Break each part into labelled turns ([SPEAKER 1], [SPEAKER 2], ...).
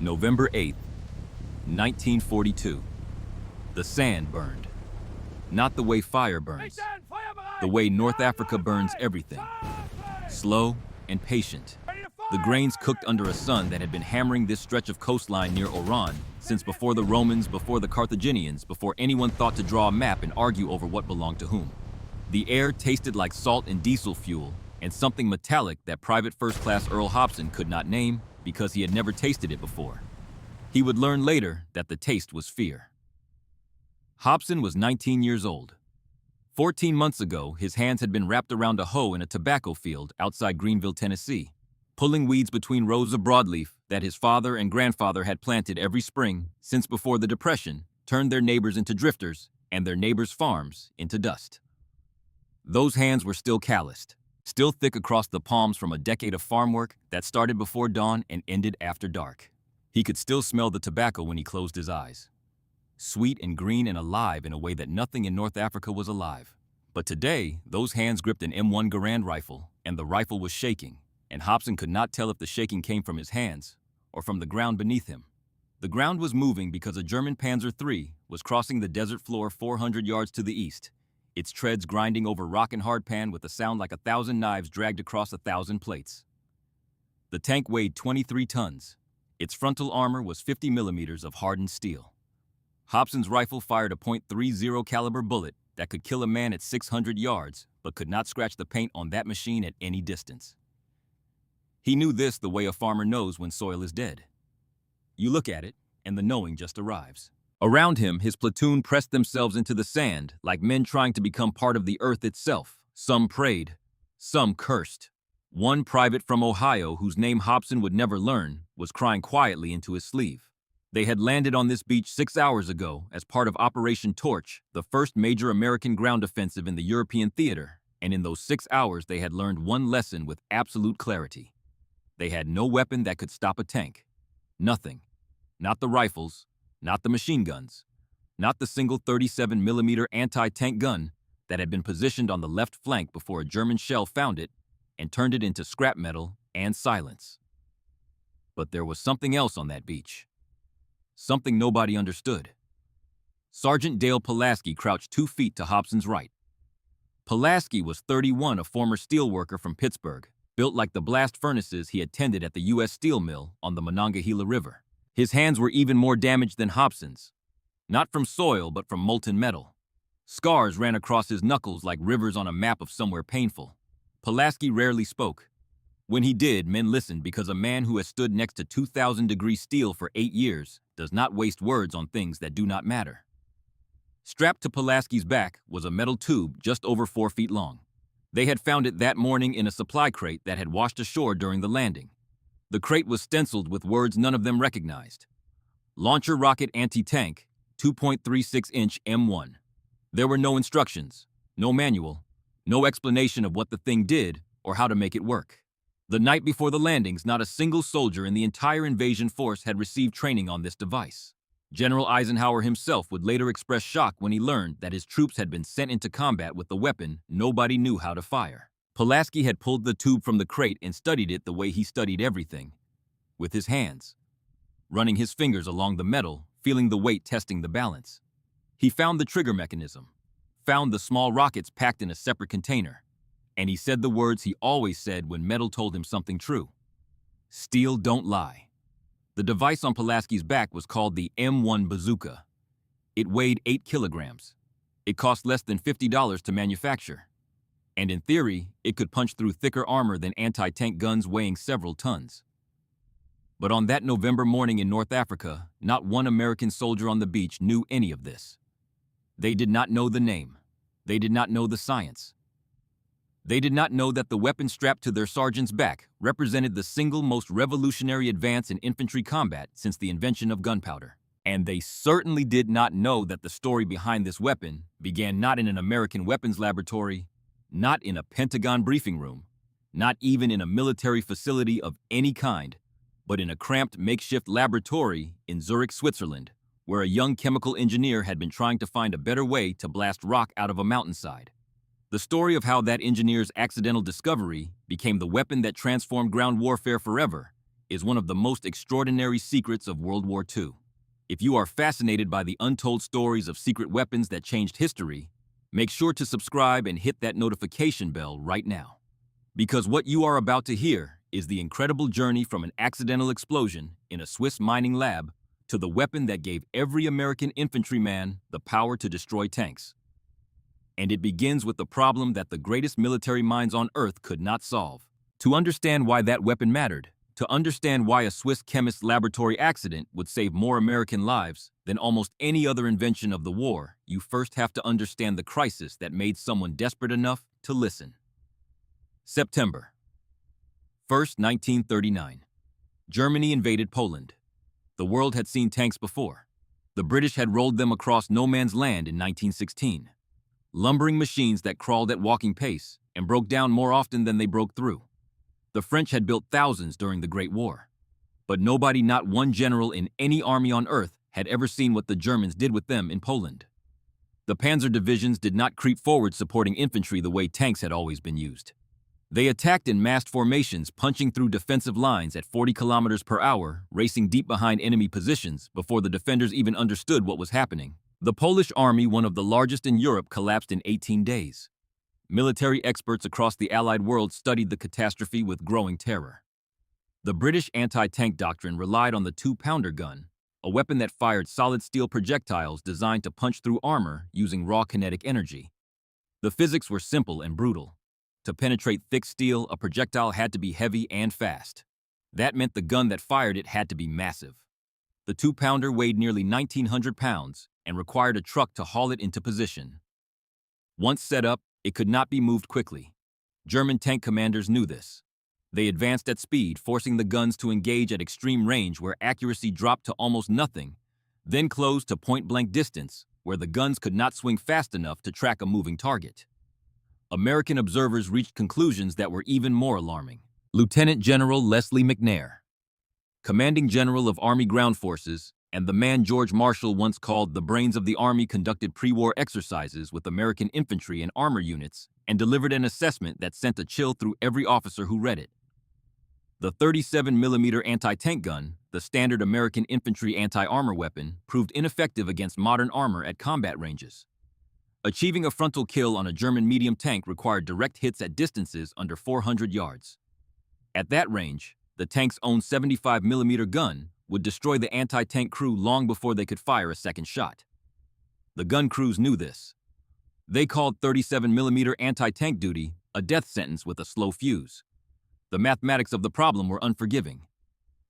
[SPEAKER 1] November 8th, 1942. The sand burned. Not the way fire burns. The way North Africa burns everything. Slow and patient. The grains cooked under a sun that had been hammering this stretch of coastline near Oran since before the Romans, before the Carthaginians, before anyone thought to draw a map and argue over what belonged to whom. The air tasted like salt and diesel fuel, and something metallic that Private First Class Earl Hobson could not name because he had never tasted it before. He would learn later that the taste was fear. Hobson was 19 years old. 14 months ago, his hands had been wrapped around a hoe in a tobacco field outside Greenville, Tennessee, pulling weeds between rows of broadleaf that his father and grandfather had planted every spring since before the Depression turned their neighbors into drifters and their neighbors' farms into dust. Those hands were still calloused, still thick across the palms from a decade of farm work that started before dawn and ended after dark. He could still smell the tobacco when he closed his eyes. Sweet and green and alive in a way that nothing in North Africa was alive. But today, those hands gripped an M1 Garand rifle, and the rifle was shaking, and Hobson could not tell if the shaking came from his hands or from the ground beneath him. The ground was moving because a German Panzer III was crossing the desert floor 400 yards to the east, its treads grinding over rock and hardpan with a sound like 1,000 knives dragged across 1,000 plates. The tank weighed 23 tons. Its frontal armor was 50 millimeters of hardened steel. Hobson's rifle fired a .30 caliber bullet that could kill a man at 600 yards, but could not scratch the paint on that machine at any distance. He knew this the way a farmer knows when soil is dead. You look at it, and the knowing just arrives. Around him, his platoon pressed themselves into the sand like men trying to become part of the earth itself. Some prayed, some cursed. One private from Ohio, whose name Hobson would never learn, was crying quietly into his sleeve. They had landed on this beach 6 hours ago as part of Operation Torch, the first major American ground offensive in the European theater, and in those 6 hours they had learned one lesson with absolute clarity. They had no weapon that could stop a tank. Nothing. Not the rifles, not the machine guns, not the single 37mm anti-tank gun that had been positioned on the left flank before a German shell found it and turned it into scrap metal and silence. But there was something else on that beach. Something nobody understood. Sergeant Dale Pulaski crouched 2 feet to Hobson's right. Pulaski was 31, a former steelworker from Pittsburgh, built like the blast furnaces he had tended at the U.S. Steel Mill on the Monongahela River. His hands were even more damaged than Hobson's, not from soil but from molten metal. Scars ran across his knuckles like rivers on a map of somewhere painful. Pulaski rarely spoke. When he did, men listened because a man who has stood next to 2,000-degree steel for 8 years does not waste words on things that do not matter. Strapped to Pulaski's back was a metal tube just over 4 feet long. They had found it that morning in a supply crate that had washed ashore during the landing. The crate was stenciled with words none of them recognized. Launcher rocket anti-tank, 2.36-inch M1. There were no instructions, no manual, no explanation of what the thing did or how to make it work. The night before the landings, not a single soldier in the entire invasion force had received training on this device. General Eisenhower himself would later express shock when he learned that his troops had been sent into combat with the weapon nobody knew how to fire. Pulaski had pulled the tube from the crate and studied it the way he studied everything, with his hands, running his fingers along the metal, feeling the weight, testing the balance. He found the trigger mechanism, found the small rockets packed in a separate container, and he said the words he always said when metal told him something true. Steel don't lie. The device on Pulaski's back was called the M1 bazooka. It weighed 8 kilograms. It cost less than $50 to manufacture. And in theory, it could punch through thicker armor than anti-tank guns weighing several tons. But on that November morning in North Africa, not one American soldier on the beach knew any of this. They did not know the name. They did not know the science. They did not know that the weapon strapped to their sergeant's back represented the single most revolutionary advance in infantry combat since the invention of gunpowder. And they certainly did not know that the story behind this weapon began not in an American weapons laboratory, not in a Pentagon briefing room, not even in a military facility of any kind, but in a cramped makeshift laboratory in Zurich, Switzerland, where a young chemical engineer had been trying to find a better way to blast rock out of a mountainside. The story of how that engineer's accidental discovery became the weapon that transformed ground warfare forever is one of the most extraordinary secrets of World War II. If you are fascinated by the untold stories of secret weapons that changed history, make sure to subscribe and hit that notification bell right now. Because what you are about to hear is the incredible journey from an accidental explosion in a Swiss mining lab to the weapon that gave every American infantryman the power to destroy tanks. And it begins with the problem that the greatest military minds on Earth could not solve. To understand why that weapon mattered, to understand why a Swiss chemist's laboratory accident would save more American lives than almost any other invention of the war, you first have to understand the crisis that made someone desperate enough to listen. September 1st, 1939. Germany invaded Poland. The world had seen tanks before. The British had rolled them across no man's land in 1916. Lumbering machines that crawled at walking pace and broke down more often than they broke through. The French had built thousands during the Great War. But nobody, not one general in any army on Earth, had ever seen what the Germans did with them in Poland. The panzer divisions did not creep forward supporting infantry the way tanks had always been used. They attacked in massed formations, punching through defensive lines at 40 kilometers per hour, racing deep behind enemy positions before the defenders even understood what was happening. The Polish army, one of the largest in Europe, collapsed in 18 days. Military experts across the Allied world studied the catastrophe with growing terror. The British anti-tank doctrine relied on the 2-pounder gun, a weapon that fired solid steel projectiles designed to punch through armor using raw kinetic energy. The physics were simple and brutal. To penetrate thick steel, a projectile had to be heavy and fast. That meant the gun that fired it had to be massive. The 2-pounder weighed nearly 1,900 pounds and required a truck to haul it into position. Once set up, it could not be moved quickly. German tank commanders knew this. They advanced at speed, forcing the guns to engage at extreme range where accuracy dropped to almost nothing, then closed to point-blank distance where the guns could not swing fast enough to track a moving target. American observers reached conclusions that were even more alarming. Lieutenant General Leslie McNair, commanding general of Army Ground Forces, and the man George Marshall once called the brains of the Army, conducted pre-war exercises with American infantry and armor units and delivered an assessment that sent a chill through every officer who read it. The 37mm anti-tank gun, the standard American infantry anti-armor weapon, proved ineffective against modern armor at combat ranges. Achieving a frontal kill on a German medium tank required direct hits at distances under 400 yards. At that range, the tank's own 75mm gun would destroy the anti-tank crew long before they could fire a second shot. The gun crews knew this. They called 37mm anti-tank duty a death sentence with a slow fuse. The mathematics of the problem were unforgiving.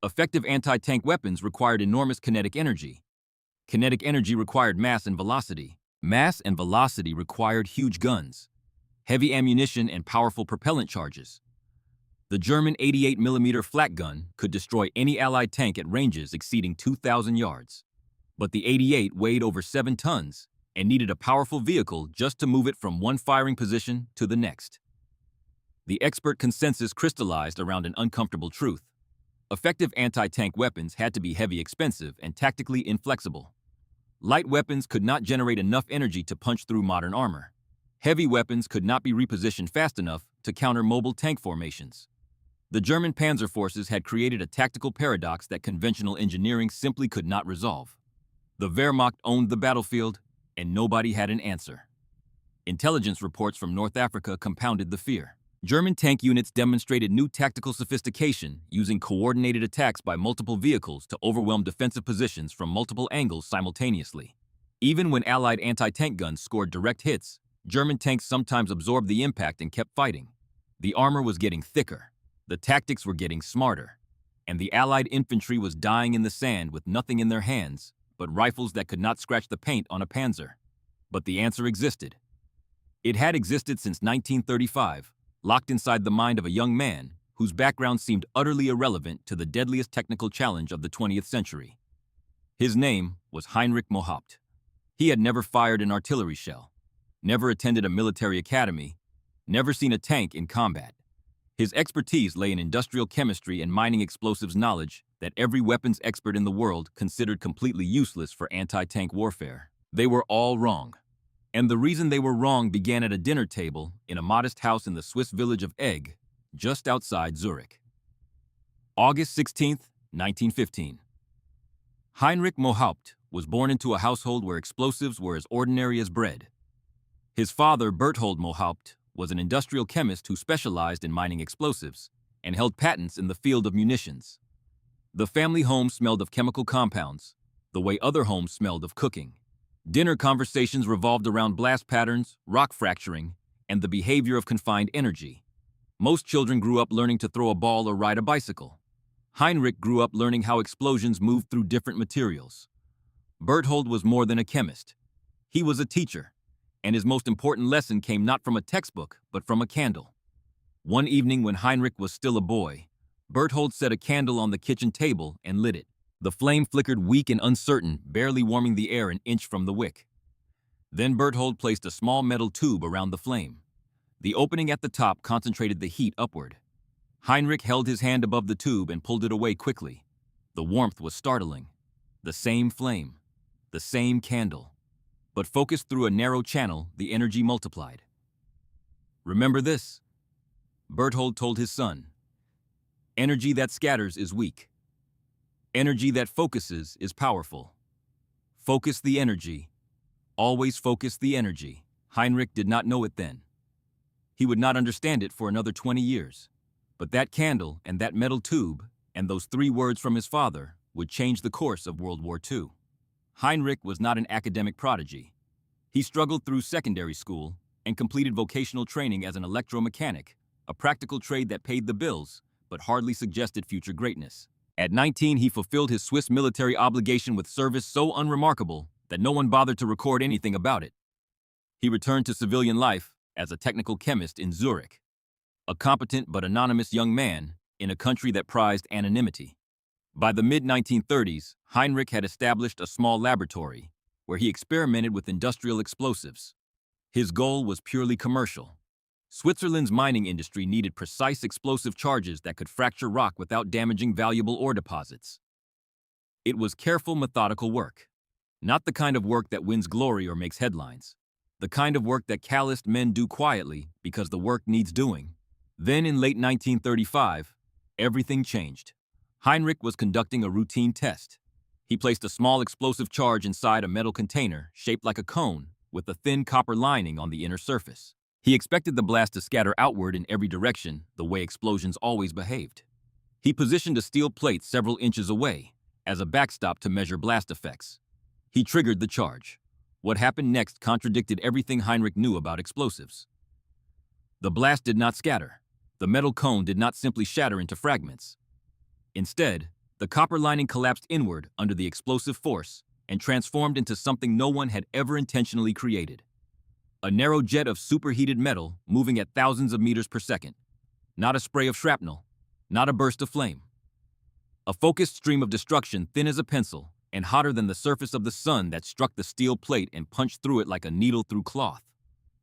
[SPEAKER 1] Effective anti-tank weapons required enormous kinetic energy. Kinetic energy required mass and velocity. Mass and velocity required huge guns, heavy ammunition, and powerful propellant charges. The German 88mm flak gun could destroy any Allied tank at ranges exceeding 2,000 yards. But the 88 weighed over 7 tons and needed a powerful vehicle just to move it from one firing position to the next. The expert consensus crystallized around an uncomfortable truth. Effective anti-tank weapons had to be heavy, expensive, and tactically inflexible. Light weapons could not generate enough energy to punch through modern armor. Heavy weapons could not be repositioned fast enough to counter mobile tank formations. The German panzer forces had created a tactical paradox that conventional engineering simply could not resolve. The Wehrmacht owned the battlefield, and nobody had an answer. Intelligence reports from North Africa compounded the fear. German tank units demonstrated new tactical sophistication, using coordinated attacks by multiple vehicles to overwhelm defensive positions from multiple angles simultaneously. Even when Allied anti-tank guns scored direct hits, German tanks sometimes absorbed the impact and kept fighting. The armor was getting thicker. The tactics were getting smarter, and the Allied infantry was dying in the sand with nothing in their hands but rifles that could not scratch the paint on a panzer. But the answer existed. It had existed since 1935, locked inside the mind of a young man whose background seemed utterly irrelevant to the deadliest technical challenge of the 20th century. His name was Heinrich Mohaupt. He had never fired an artillery shell, never attended a military academy, never seen a tank in combat. His expertise lay in industrial chemistry and mining explosives knowledge that every weapons expert in the world considered completely useless for anti-tank warfare. They were all wrong. And the reason they were wrong began at a dinner table in a modest house in the Swiss village of Egg, just outside Zurich. August 16, 1915. Heinrich Mohaupt was born into a household where explosives were as ordinary as bread. His father, Berthold Mohaupt, was an industrial chemist who specialized in mining explosives and held patents in the field of munitions. The family home smelled of chemical compounds, the way other homes smelled of cooking. Dinner conversations revolved around blast patterns, rock fracturing, and the behavior of confined energy. Most children grew up learning to throw a ball or ride a bicycle. Heinrich grew up learning how explosions moved through different materials. Berthold was more than a chemist. He was a teacher, and his most important lesson came not from a textbook, but from a candle. One evening when Heinrich was still a boy, Berthold set a candle on the kitchen table and lit it. The flame flickered weak and uncertain, barely warming the air an inch from the wick. Then Berthold placed a small metal tube around the flame. The opening at the top concentrated the heat upward. Heinrich held his hand above the tube and pulled it away quickly. The warmth was startling. The same flame, the same candle. But focused through a narrow channel, the energy multiplied. "Remember this," Berthold told his son. "Energy that scatters is weak. Energy that focuses is powerful. Focus the energy. Always focus the energy." Heinrich did not know it then. He would not understand it for another 20 years. But that candle and that metal tube and those 3 words from his father would change the course of World War II. Heinrich was not an academic prodigy. He struggled through secondary school and completed vocational training as an electromechanic, a practical trade that paid the bills but hardly suggested future greatness. At 19, he fulfilled his Swiss military obligation with service so unremarkable that no one bothered to record anything about it. He returned to civilian life as a technical chemist in Zurich, a competent but anonymous young man in a country that prized anonymity. By the mid-1930s, Heinrich had established a small laboratory where he experimented with industrial explosives. His goal was purely commercial. Switzerland's mining industry needed precise explosive charges that could fracture rock without damaging valuable ore deposits. It was careful, methodical work. Not the kind of work that wins glory or makes headlines. The kind of work that calloused men do quietly because the work needs doing. Then in late 1935, everything changed. Heinrich was conducting a routine test. He placed a small explosive charge inside a metal container shaped like a cone with a thin copper lining on the inner surface. He expected the blast to scatter outward in every direction, the way explosions always behaved. He positioned a steel plate several inches away as a backstop to measure blast effects. He triggered the charge. What happened next contradicted everything Heinrich knew about explosives. The blast did not scatter. The metal cone did not simply shatter into fragments. Instead, the copper lining collapsed inward under the explosive force and transformed into something no one had ever intentionally created. A narrow jet of superheated metal moving at thousands of meters per second. Not a spray of shrapnel, not a burst of flame. A focused stream of destruction thin as a pencil and hotter than the surface of the sun that struck the steel plate and punched through it like a needle through cloth.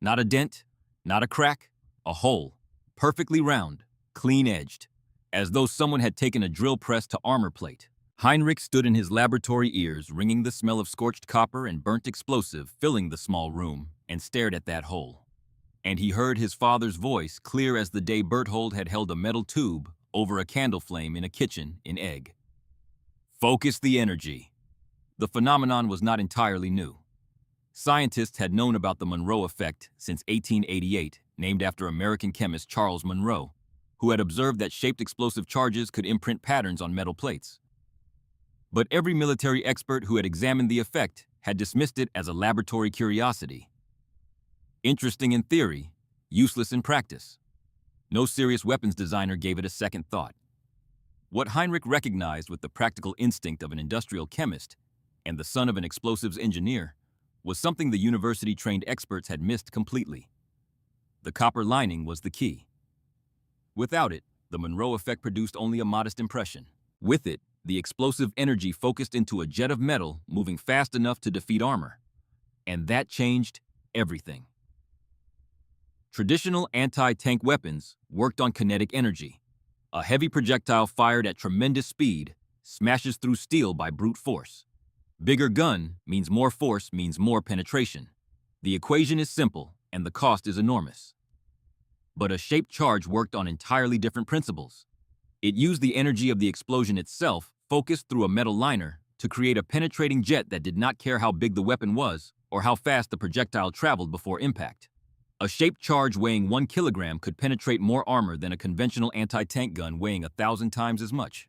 [SPEAKER 1] Not a dent, not a crack, a hole. Perfectly round, clean-edged, as though someone had taken a drill press to armor plate. Heinrich stood in his laboratory ears, ringing the smell of scorched copper and burnt explosive filling the small room, and stared at that hole. And he heard his father's voice clear as the day Berthold had held a metal tube over a candle flame in a kitchen in Egg. Focus the energy. The phenomenon was not entirely new. Scientists had known about the Monroe effect since 1888, named after American chemist Charles Monroe, who had observed that shaped explosive charges could imprint patterns on metal plates. But every military expert who had examined the effect had dismissed it as a laboratory curiosity. Interesting in theory, useless in practice. No serious weapons designer gave it a second thought. What Heinrich recognized with the practical instinct of an industrial chemist and the son of an explosives engineer was something the university-trained experts had missed completely. The copper lining was the key. Without it, the Monroe effect produced only a modest impression. With it, the explosive energy focused into a jet of metal moving fast enough to defeat armor. And that changed everything. Traditional anti-tank weapons worked on kinetic energy. A heavy projectile fired at tremendous speed smashes through steel by brute force. Bigger gun means more force means more penetration. The equation is simple, and the cost is enormous. But a shaped charge worked on entirely different principles. It used the energy of the explosion itself, focused through a metal liner, to create a penetrating jet that did not care how big the weapon was or how fast the projectile traveled before impact. A shaped charge weighing 1 kilogram could penetrate more armor than a conventional anti-tank gun weighing 1,000 times as much.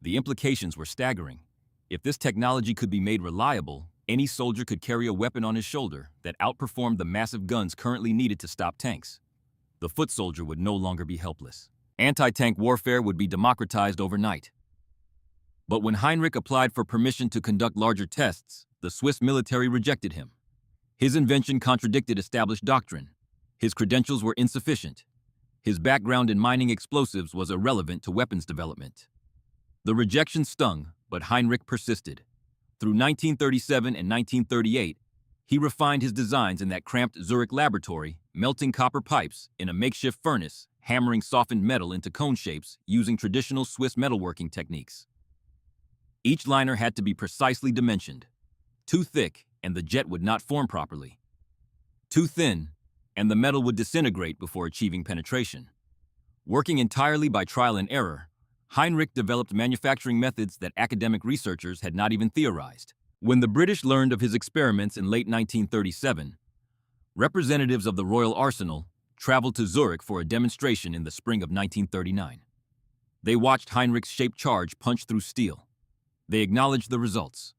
[SPEAKER 1] The implications were staggering. If this technology could be made reliable, any soldier could carry a weapon on his shoulder that outperformed the massive guns currently needed to stop tanks. The foot soldier would no longer be helpless. Anti-tank warfare would be democratized overnight. But when Heinrich applied for permission to conduct larger tests, the Swiss military rejected him. His invention contradicted established doctrine. His credentials were insufficient. His background in mining explosives was irrelevant to weapons development. The rejection stung, but Heinrich persisted. Through 1937 and 1938, he refined his designs in that cramped Zurich laboratory, melting copper pipes in a makeshift furnace, hammering softened metal into cone shapes using traditional Swiss metalworking techniques. Each liner had to be precisely dimensioned. Too thick, and the jet would not form properly. Too thin, and the metal would disintegrate before achieving penetration. Working entirely by trial and error, Heinrich developed manufacturing methods that academic researchers had not even theorized. When the British learned of his experiments in late 1937, representatives of the Royal Arsenal traveled to Zurich for a demonstration in the spring of 1939. They watched Heinrich's shaped charge punch through steel. They acknowledged the results.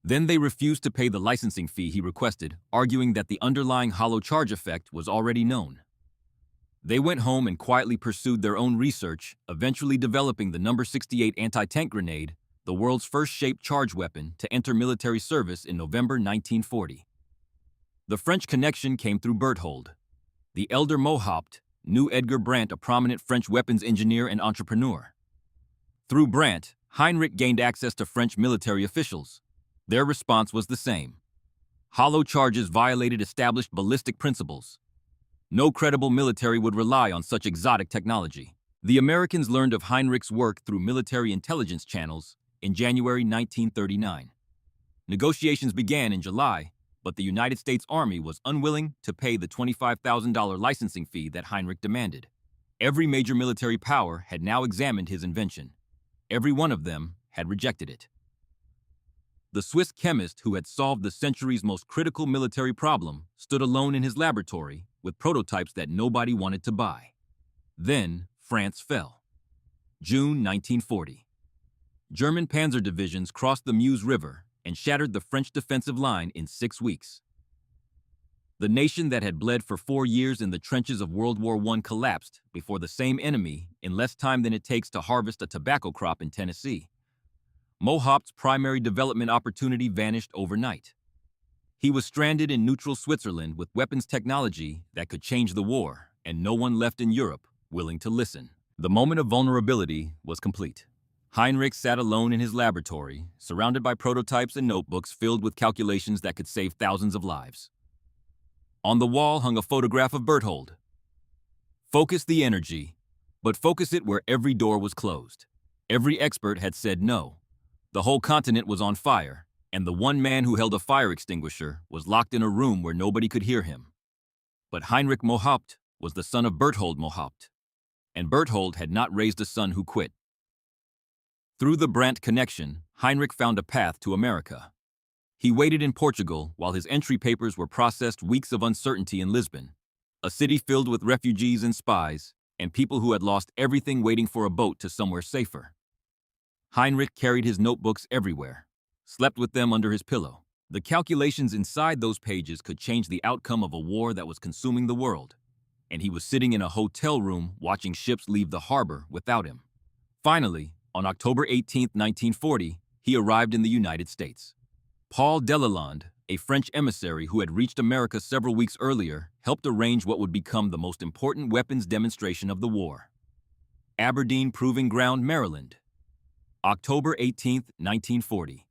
[SPEAKER 1] Then they refused to pay the licensing fee he requested, arguing that the underlying hollow charge effect was already known. They went home and quietly pursued their own research, eventually developing the No. 68 anti-tank grenade, the world's first shaped charge weapon to enter military service in November 1940. The French connection came through Berthold. The elder Mohaupt knew Edgar Brandt, a prominent French weapons engineer and entrepreneur. Through Brandt, Heinrich gained access to French military officials. Their response was the same. Hollow charges violated established ballistic principles. No credible military would rely on such exotic technology. The Americans learned of Heinrich's work through military intelligence channels in January 1939. Negotiations began in July, but the United States Army was unwilling to pay the $25,000 licensing fee that Heinrich demanded. Every major military power had now examined his invention. Every one of them had rejected it. The Swiss chemist who had solved the century's most critical military problem stood alone in his laboratory with prototypes that nobody wanted to buy. Then France fell. June 1940. German panzer divisions crossed the Meuse River and shattered the French defensive line in 6 weeks. The nation that had bled for 4 years in the trenches of World War I collapsed before the same enemy in less time than it takes to harvest a tobacco crop in Tennessee. Mohaupt's primary development opportunity vanished overnight. He was stranded in neutral Switzerland with weapons technology that could change the war, and no one left in Europe willing to listen. The moment of vulnerability was complete. Heinrich sat alone in his laboratory, surrounded by prototypes and notebooks filled with calculations that could save thousands of lives. On the wall hung a photograph of Berthold. Focus the energy, but focus it where every door was closed. Every expert had said no. The whole continent was on fire, and the one man who held a fire extinguisher was locked in a room where nobody could hear him. But Heinrich Mohaupt was the son of Berthold Mohaupt, and Berthold had not raised a son who quit. Through the Brandt connection, Heinrich found a path to America. He waited in Portugal while his entry papers were processed weeks of uncertainty in Lisbon, a city filled with refugees and spies, and people who had lost everything waiting for a boat to somewhere safer. Heinrich carried his notebooks everywhere, slept with them under his pillow. The calculations inside those pages could change the outcome of a war that was consuming the world, and he was sitting in a hotel room watching ships leave the harbor without him. Finally, on October 18, 1940, he arrived in the United States. Paul Delalande, a French emissary who had reached America several weeks earlier, helped arrange what would become the most important weapons demonstration of the war. Aberdeen Proving Ground, Maryland. October 18, 1940.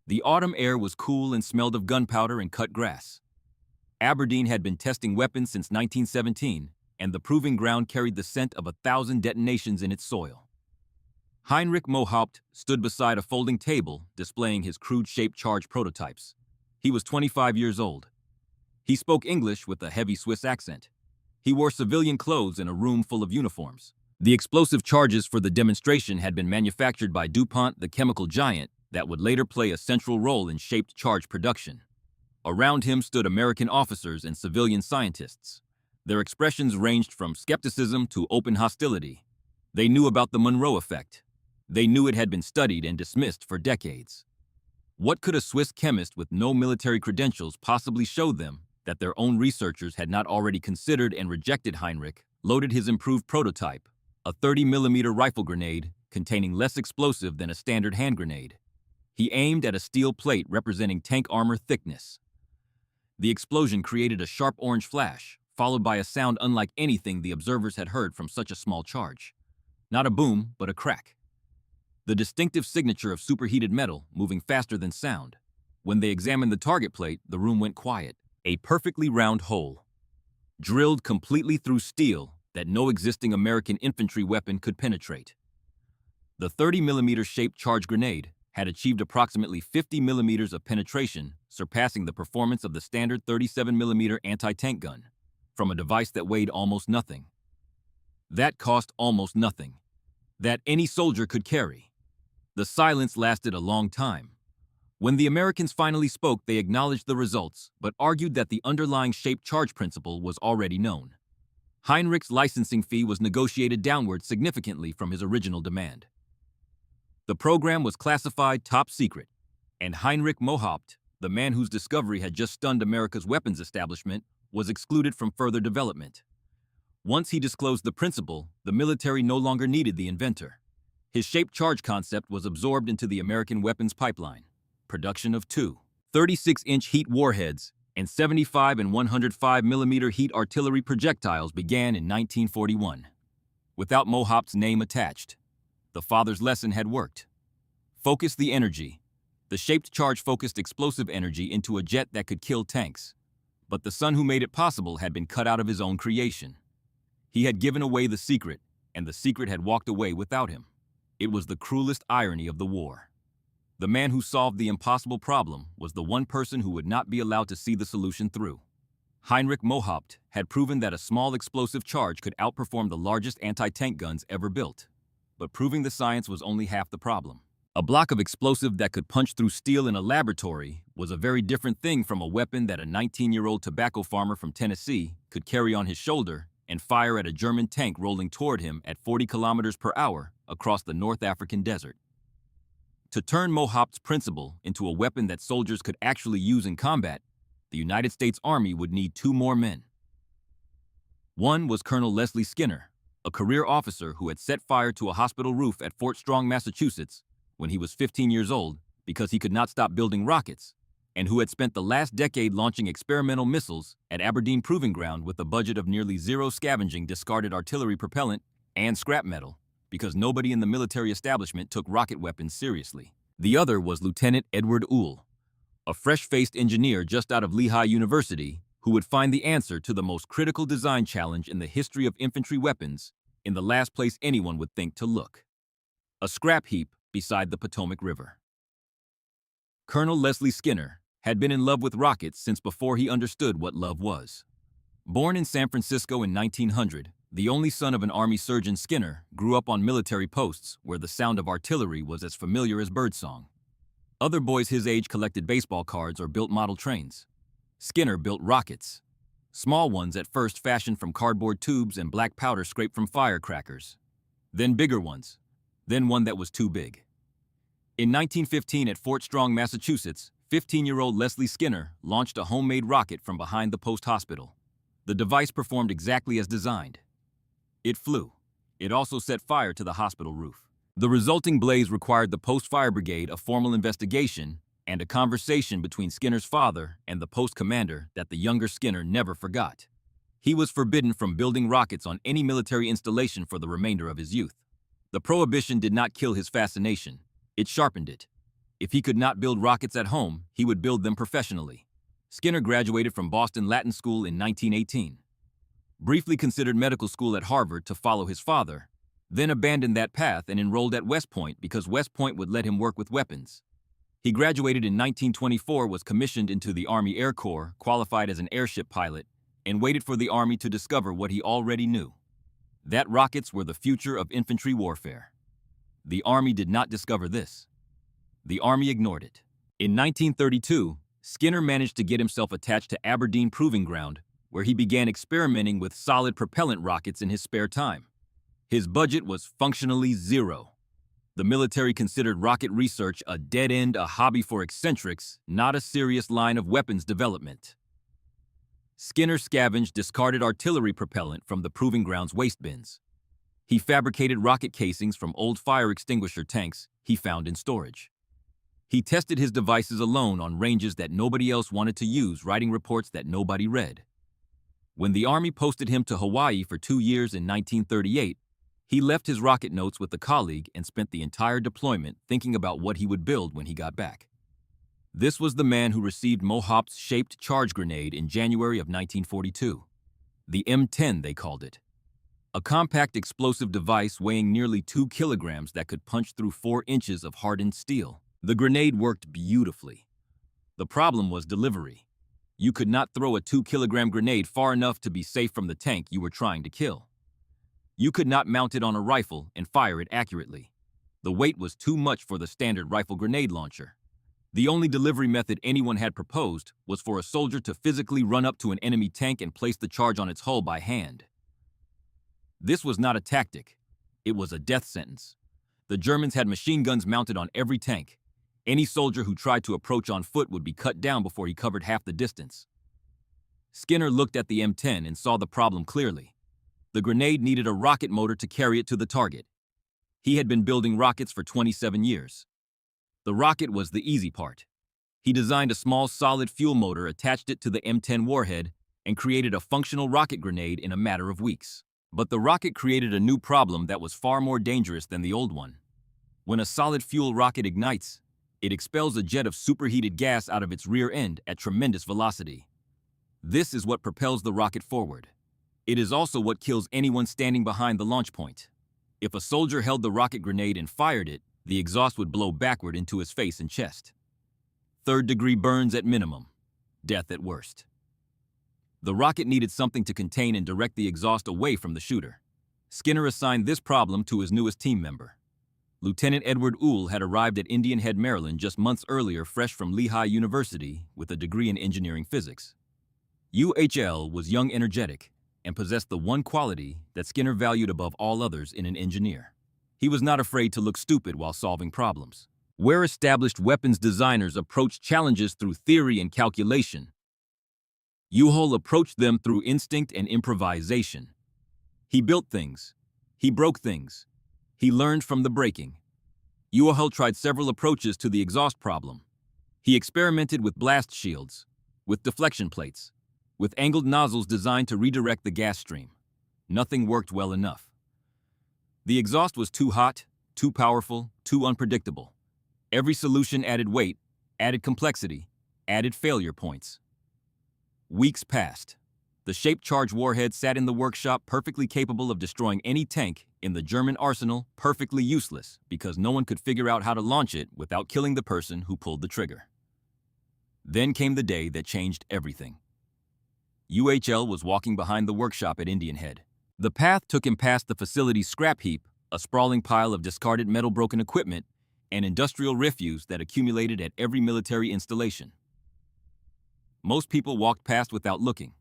[SPEAKER 1] The autumn air was cool and smelled of gunpowder and cut grass. Aberdeen had been testing weapons since 1917, and the proving ground carried the scent of 1,000 detonations in its soil. Heinrich Mohaupt stood beside a folding table displaying his crude-shaped charge prototypes. He was 25 years old. He spoke English with a heavy Swiss accent. He wore civilian clothes in a room full of uniforms. The explosive charges for the demonstration had been manufactured by DuPont, the chemical giant that would later play a central role in shaped charge production. Around him stood American officers and civilian scientists. Their expressions ranged from skepticism to open hostility. They knew about the Monroe effect. They knew it had been studied and dismissed for decades. What could a Swiss chemist with no military credentials possibly show them that their own researchers had not already considered and rejected? Heinrich loaded his improved prototype, a 30mm rifle grenade containing less explosive than a standard hand grenade. He aimed at a steel plate representing tank armor thickness. The explosion created a sharp orange flash, followed by a sound unlike anything the observers had heard from such a small charge. Not a boom, but a crack. The distinctive signature of superheated metal moving faster than sound. When they examined the target plate, the room went quiet. A perfectly round hole, drilled completely through steel that no existing American infantry weapon could penetrate. The 30mm shaped charge grenade had achieved approximately 50mm of penetration, surpassing the performance of the standard 37mm anti-tank gun, from a device that weighed almost nothing. That cost almost nothing. That any soldier could carry. The silence lasted a long time. When the Americans finally spoke, they acknowledged the results, but argued that the underlying shaped charge principle was already known. Heinrich's licensing fee was negotiated downward significantly from his original demand. The program was classified top secret, and Heinrich Mohaupt, the man whose discovery had just stunned America's weapons establishment, was excluded from further development. Once he disclosed the principle, the military no longer needed the inventor. His shaped charge concept was absorbed into the American weapons pipeline. Production of two 36-inch heat warheads and 75 and 105mm heat artillery projectiles began in 1941. Without Mohaupt's name attached, the father's lesson had worked. Focus the energy. The shaped charge focused explosive energy into a jet that could kill tanks. But the son who made it possible had been cut out of his own creation. He had given away the secret, and the secret had walked away without him. It was the cruelest irony of the war. The man who solved the impossible problem was the one person who would not be allowed to see the solution through. Heinrich Mohaupt had proven that a small explosive charge could outperform the largest anti-tank guns ever built. But proving the science was only half the problem. A block of explosive that could punch through steel in a laboratory was a very different thing from a weapon that a 19-year-old tobacco farmer from Tennessee could carry on his shoulder and fire at a German tank rolling toward him at 40 kilometers per hour across the North African desert. To turn Mohaupt's principle into a weapon that soldiers could actually use in combat, the United States Army would need two more men. One was Colonel Leslie Skinner, a career officer who had set fire to a hospital roof at Fort Strong, Massachusetts, when he was 15 years old because he could not stop building rockets, and who had spent the last decade launching experimental missiles at Aberdeen Proving Ground with a budget of nearly zero, scavenging discarded artillery propellant and scrap metal, because nobody in the military establishment took rocket weapons seriously. The other was Lieutenant Edward Uhl, a fresh-faced engineer just out of Lehigh University who would find the answer to the most critical design challenge in the history of infantry weapons in the last place anyone would think to look: a scrap heap beside the Potomac River. Colonel Leslie Skinner had been in love with rockets since before he understood what love was. Born in San Francisco in 1900, the only son of an Army surgeon, Skinner grew up on military posts where the sound of artillery was as familiar as birdsong. Other boys his age collected baseball cards or built model trains. Skinner built rockets. Small ones at first fashioned from cardboard tubes and black powder scraped from firecrackers. Then bigger ones. Then one that was too big. In 1915 at Fort Strong, Massachusetts, 15-year-old Leslie Skinner launched a homemade rocket from behind the post hospital. The device performed exactly as designed. It flew. It also set fire to the hospital roof. The resulting blaze required the post-fire brigade a formal investigation and a conversation between Skinner's father and the post commander that the younger Skinner never forgot. He was forbidden from building rockets on any military installation for the remainder of his youth. The prohibition did not kill his fascination. It sharpened it. If he could not build rockets at home, he would build them professionally. Skinner graduated from Boston Latin School in 1918. Briefly considered medical school at Harvard to follow his father, then abandoned that path and enrolled at West Point because West Point would let him work with weapons. He graduated in 1924, was commissioned into the Army Air Corps, qualified as an airship pilot, and waited for the Army to discover what he already knew. that rockets were the future of infantry warfare. The Army did not discover this. The Army ignored it. In 1932, Skinner managed to get himself attached to Aberdeen Proving Ground, where he began experimenting with solid propellant rockets in his spare time. His budget was functionally zero. The military considered rocket research a dead end, a hobby for eccentrics, not a serious line of weapons development. Skinner scavenged discarded artillery propellant from the Proving Ground's waste bins. He fabricated rocket casings from old fire extinguisher tanks he found in storage. He tested his devices alone on ranges that nobody else wanted to use, writing reports that nobody read. When the Army posted him to Hawaii for 2 years in 1938, he left his rocket notes with a colleague and spent the entire deployment thinking about what he would build when he got back. This was the man who received Mohop's shaped charge grenade in January of 1942. The M10, they called it. A compact explosive device weighing nearly 2 kilograms that could punch through 4 inches of hardened steel. The grenade worked beautifully. The problem was delivery. You could not throw a 2-kilogram grenade far enough to be safe from the tank you were trying to kill. You could not mount it on a rifle and fire it accurately. The weight was too much for the standard rifle grenade launcher. The only delivery method anyone had proposed was for a soldier to physically run up to an enemy tank and place the charge on its hull by hand. This was not a tactic. It was a death sentence. The Germans had machine guns mounted on every tank. Any soldier who tried to approach on foot would be cut down before he covered half the distance. Skinner looked at the M10 and saw the problem clearly. The grenade needed a rocket motor to carry it to the target. He had been building rockets for 27 years. The rocket was the easy part. He designed a small solid fuel motor, attached it to the M10 warhead, and created a functional rocket grenade in a matter of weeks. But the rocket created a new problem that was far more dangerous than the old one. When a solid fuel rocket ignites, it expels a jet of superheated gas out of its rear end at tremendous velocity. This is what propels the rocket forward. It is also what kills anyone standing behind the launch point. If a soldier held the rocket grenade and fired it, the exhaust would blow backward into his face and chest. Third-degree burns at minimum, death at worst. The rocket needed something to contain and direct the exhaust away from the shooter. Skinner assigned this problem to his newest team member. Lieutenant Edward Uhl had arrived at Indian Head, Maryland just months earlier, fresh from Lehigh University with a degree in engineering physics. UHL was young, energetic, and possessed the one quality that Skinner valued above all others in an engineer. He was not afraid to look stupid while solving problems. Where established weapons designers approached challenges through theory and calculation, Uhl approached them through instinct and improvisation. He built things. He broke things. He learned from the breaking. Uhl tried several approaches to the exhaust problem. He experimented with blast shields, with deflection plates, with angled nozzles designed to redirect the gas stream. Nothing worked well enough. The exhaust was too hot, too powerful, too unpredictable. Every solution added weight, added complexity, added failure points. Weeks passed. The shaped charge warhead sat in the workshop, perfectly capable of destroying any tank in the German arsenal, perfectly useless because no one could figure out how to launch it without killing the person who pulled the trigger. Then came the day that changed everything. UHL was walking behind the workshop at Indian Head. The path took him past the facility's scrap heap, a sprawling pile of discarded metal broken equipment, and industrial refuse that accumulated at every military installation. Most people walked past without looking.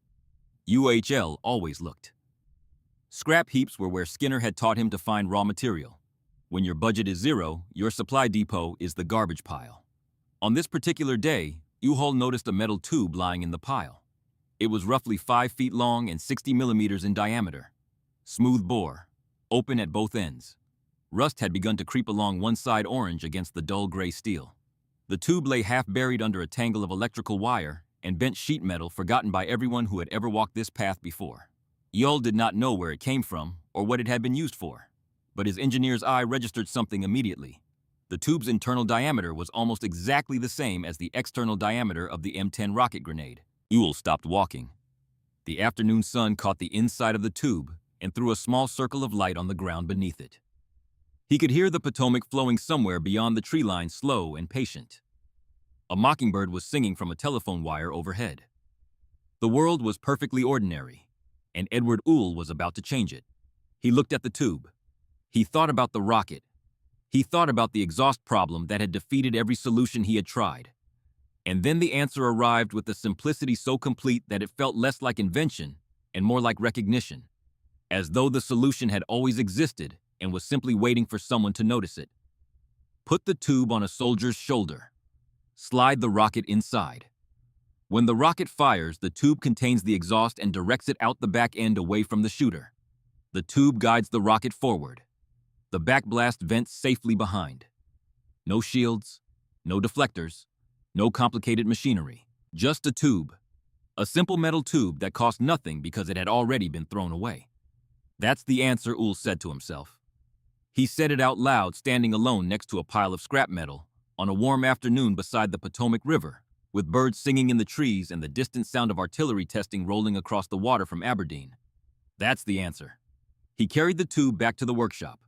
[SPEAKER 1] UHL always looked. Scrap heaps were where Skinner had taught him to find raw material. When your budget is zero, your supply depot is the garbage pile. On this particular day, Uhl noticed a metal tube lying in the pile. It was roughly 5 feet long and 60 millimeters in diameter. Smooth bore, open at both ends. Rust had begun to creep along one side, orange against the dull gray steel. The tube lay half buried under a tangle of electrical wire and bent sheet metal forgotten by everyone who had ever walked this path before. Uhl did not know where it came from or what it had been used for, but his engineer's eye registered something immediately. The tube's internal diameter was almost exactly the same as the external diameter of the M10 rocket grenade. Uhl stopped walking. The afternoon sun caught the inside of the tube and threw a small circle of light on the ground beneath it. He could hear the Potomac flowing somewhere beyond the tree line, slow and patient. A mockingbird was singing from a telephone wire overhead. The world was perfectly ordinary, and Edward Uhl was about to change it. He looked at the tube. He thought about the rocket. He thought about the exhaust problem that had defeated every solution he had tried. And then the answer arrived with a simplicity so complete that it felt less like invention and more like recognition, as though the solution had always existed and was simply waiting for someone to notice it. Put the tube on a soldier's shoulder. Slide the rocket inside. When the rocket fires, the tube contains the exhaust and directs it out the back end away from the shooter. The tube guides the rocket forward. The backblast vents safely behind. No shields, no deflectors, no complicated machinery. Just a tube. A simple metal tube that cost nothing because it had already been thrown away. That's the answer, Uhl said to himself. He said it out loud, standing alone next to a pile of scrap metal on a warm afternoon beside the Potomac River, with birds singing in the trees and the distant sound of artillery testing rolling across the water from Aberdeen. That's the answer. He carried the tube back to the workshop.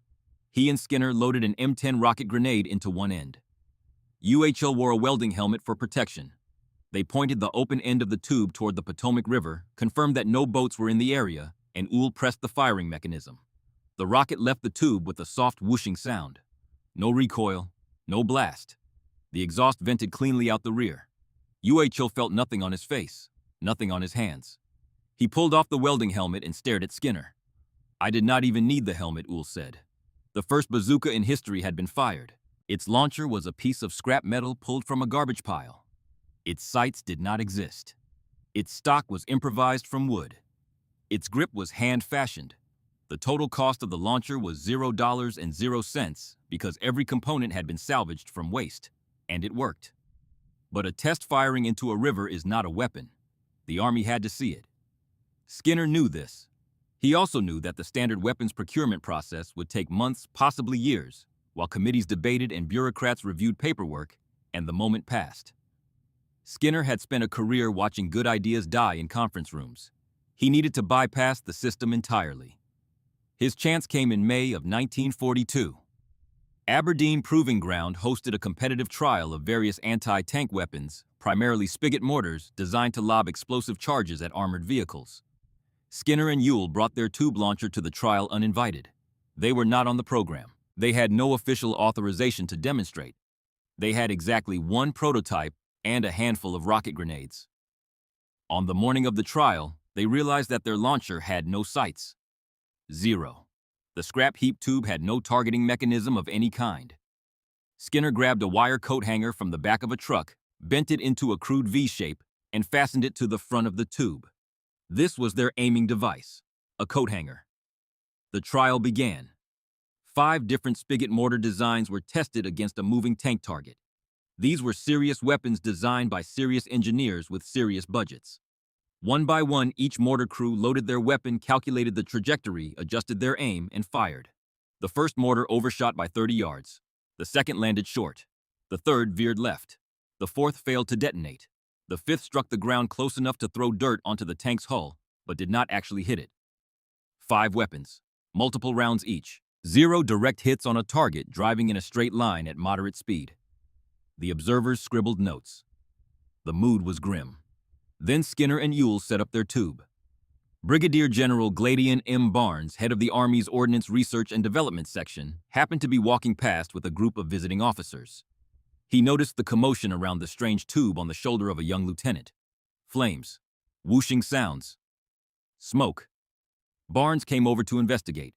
[SPEAKER 1] He and Skinner loaded an M10 rocket grenade into one end. UHL wore a welding helmet for protection. They pointed the open end of the tube toward the Potomac River, confirmed that no boats were in the area, and Uhl pressed the firing mechanism. The rocket left the tube with a soft whooshing sound. No recoil, no blast. The exhaust vented cleanly out the rear. UHL felt nothing on his face, nothing on his hands. He pulled off the welding helmet and stared at Skinner. I did not even need the helmet, Uhl said. The first bazooka in history had been fired. Its launcher was a piece of scrap metal pulled from a garbage pile. Its sights did not exist. Its stock was improvised from wood. Its grip was hand-fashioned. The total cost of the launcher was $0 because every component had been salvaged from waste, and it worked. But a test firing into a river is not a weapon. The Army had to see it. Skinner knew this. He also knew that the standard weapons procurement process would take months, possibly years, while committees debated and bureaucrats reviewed paperwork, and the moment passed. Skinner had spent a career watching good ideas die in conference rooms. He needed to bypass the system entirely. His chance came in May of 1942. Aberdeen Proving Ground hosted a competitive trial of various anti-tank weapons, primarily spigot mortars designed to lob explosive charges at armored vehicles. Skinner and Uhl brought their tube launcher to the trial uninvited. They were not on the program. They had no official authorization to demonstrate. They had exactly one prototype and a handful of rocket grenades. On the morning of the trial, they realized that their launcher had no sights. Zero. The scrap heap tube had no targeting mechanism of any kind. Skinner grabbed a wire coat hanger from the back of a truck, bent it into a crude V shape, and fastened it to the front of the tube. This was their aiming device, a coat hanger. The trial began. 5 different spigot mortar designs were tested against a moving tank target. These were serious weapons designed by serious engineers with serious budgets. One by one, each mortar crew loaded their weapon, calculated the trajectory, adjusted their aim, and fired. The first mortar overshot by 30 yards. The second landed short. The third veered left. The fourth failed to detonate. The fifth struck the ground close enough to throw dirt onto the tank's hull, but did not actually hit it. 5 weapons, multiple rounds each. 0 direct hits on a target driving in a straight line at moderate speed. The observers scribbled notes. The mood was grim. Then Skinner and Uhl set up their tube. Brigadier General Gladian M. Barnes, head of the Army's Ordnance Research and Development Section, happened to be walking past with a group of visiting officers. He noticed the commotion around the strange tube on the shoulder of a young lieutenant. Flames. Whooshing sounds. Smoke. Barnes came over to investigate.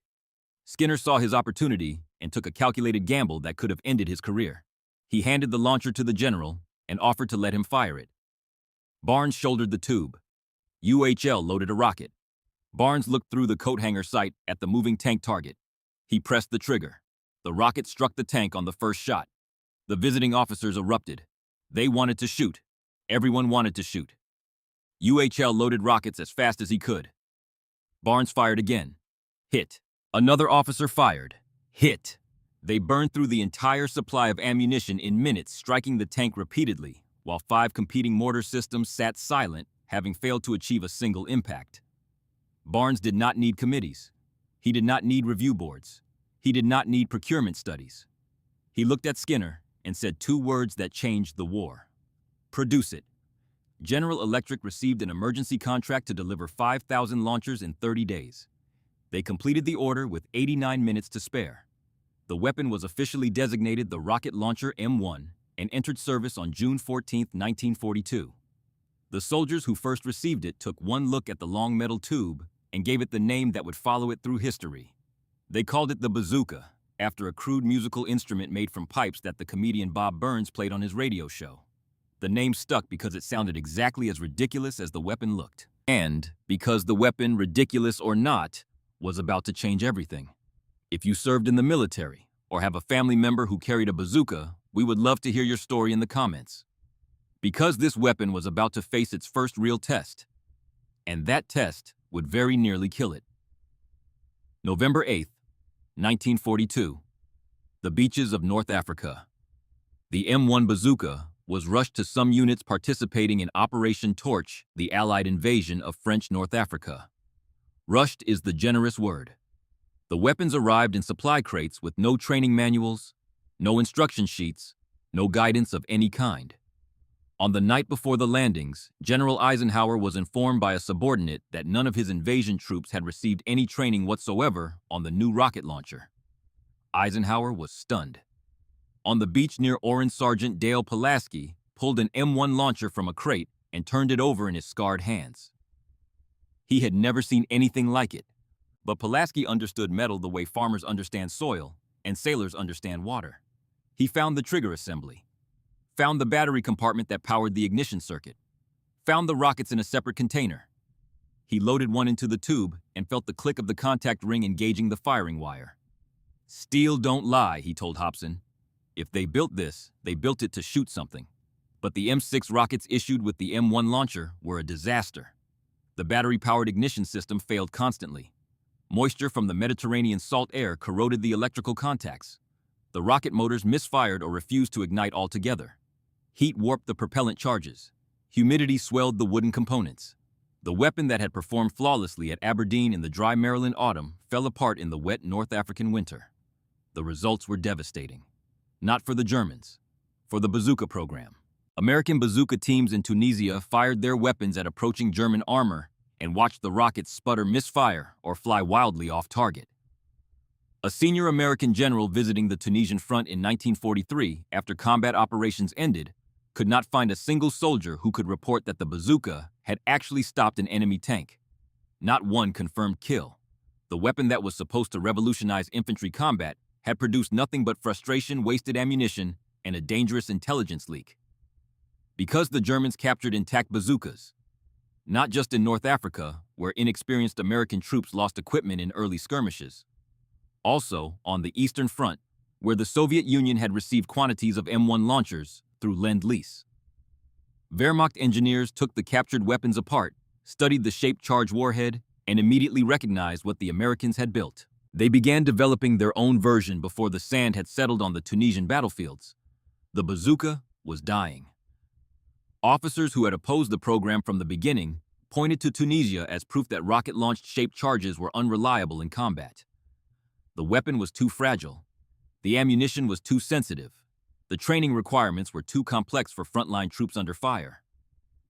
[SPEAKER 1] Skinner saw his opportunity and took a calculated gamble that could have ended his career. He handed the launcher to the general and offered to let him fire it. Barnes shouldered the tube. UHL loaded a rocket. Barnes looked through the coat hanger sight at the moving tank target. He pressed the trigger. The rocket struck the tank on the first shot. The visiting officers erupted. They wanted to shoot. Everyone wanted to shoot. UHL loaded rockets as fast as he could. Barnes fired again. Hit. Another officer fired. Hit. They burned through the entire supply of ammunition in minutes, striking the tank repeatedly, while 5 competing mortar systems sat silent, having failed to achieve a single impact. Barnes did not need committees. He did not need review boards. He did not need procurement studies. He looked at Skinner and said 2 words that changed the war. Produce it. General Electric received an emergency contract to deliver 5,000 launchers in 30 days. They completed the order with 89 minutes to spare. The weapon was officially designated the Rocket Launcher M1 and entered service on June 14, 1942. The soldiers who first received it took one look at the long metal tube and gave it the name that would follow it through history. They called it the bazooka, after a crude musical instrument made from pipes that the comedian Bob Burns played on his radio show. The name stuck because it sounded exactly as ridiculous as the weapon looked. And because the weapon, ridiculous or not, was about to change everything. If you served in the military or have a family member who carried a bazooka, we would love to hear your story in the comments. Because this weapon was about to face its first real test, and that test would very nearly kill it. November 8, 1942. The beaches of North Africa. The M1 bazooka was rushed to some units participating in Operation Torch, the Allied invasion of French North Africa. Rushed is the generous word. The weapons arrived in supply crates with no training manuals, no instruction sheets, no guidance of any kind. On the night before the landings, General Eisenhower was informed by a subordinate that none of his invasion troops had received any training whatsoever on the new rocket launcher. Eisenhower was stunned. On the beach near Orange, Sergeant Dale Pulaski pulled an M1 launcher from a crate and turned it over in his scarred hands. He had never seen anything like it, but Pulaski understood metal the way farmers understand soil and sailors understand water. He found the trigger assembly, found the battery compartment that powered the ignition circuit, found the rockets in a separate container. He loaded one into the tube and felt the click of the contact ring engaging the firing wire. "Steel don't lie," he told Hobson. "If they built this, they built it to shoot something." But the M6 rockets issued with the M1 launcher were a disaster. The battery-powered ignition system failed constantly. Moisture from the Mediterranean salt air corroded the electrical contacts. The rocket motors misfired or refused to ignite altogether. Heat warped the propellant charges. Humidity swelled the wooden components. The weapon that had performed flawlessly at Aberdeen in the dry Maryland autumn fell apart in the wet North African winter. The results were devastating. Not for the Germans, for the bazooka program. American bazooka teams in Tunisia fired their weapons at approaching German armor and watched the rockets sputter, misfire, or fly wildly off target. A senior American general visiting the Tunisian front in 1943, after combat operations ended, could not find a single soldier who could report that the bazooka had actually stopped an enemy tank. Not one confirmed kill. The weapon that was supposed to revolutionize infantry combat had produced nothing but frustration, wasted ammunition, and a dangerous intelligence leak. Because the Germans captured intact bazookas, not just in North Africa, where inexperienced American troops lost equipment in early skirmishes, also on the Eastern Front, where the Soviet Union had received quantities of M1 launchers through Lend-Lease. Wehrmacht engineers took the captured weapons apart, studied the shaped charge warhead, and immediately recognized what the Americans had built. They began developing their own version before the sand had settled on the Tunisian battlefields. The bazooka was dying. Officers who had opposed the program from the beginning pointed to Tunisia as proof that rocket-launched shaped charges were unreliable in combat. The weapon was too fragile. The ammunition was too sensitive. The training requirements were too complex for frontline troops under fire.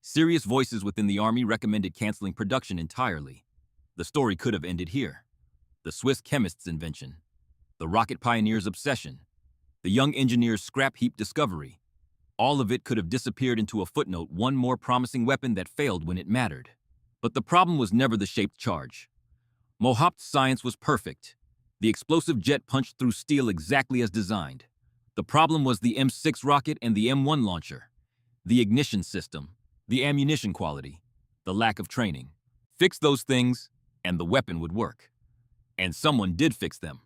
[SPEAKER 1] Serious voices within the army recommended canceling production entirely. The story could have ended here. The Swiss chemist's invention, the rocket pioneer's obsession, the young engineer's scrap heap discovery. All of it could have disappeared into a footnote, one more promising weapon that failed when it mattered. But the problem was never the shaped charge. Mohop's science was perfect. The explosive jet punched through steel exactly as designed. The problem was the M6 rocket and the M1 launcher. The ignition system, the ammunition quality, the lack of training. Fix those things, and the weapon would work. And someone did fix them.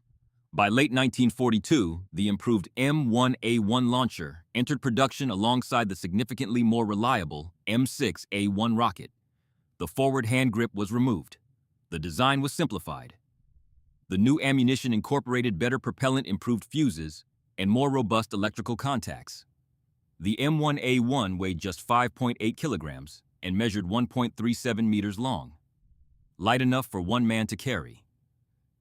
[SPEAKER 1] By late 1942, the improved M1A1 launcher entered production alongside the significantly more reliable M6A1 rocket. The forward hand grip was removed. The design was simplified. The new ammunition incorporated better propellant, improved fuses, and more robust electrical contacts. The M1A1 weighed just 5.8 kilograms and measured 1.37 meters long. Light enough for one man to carry.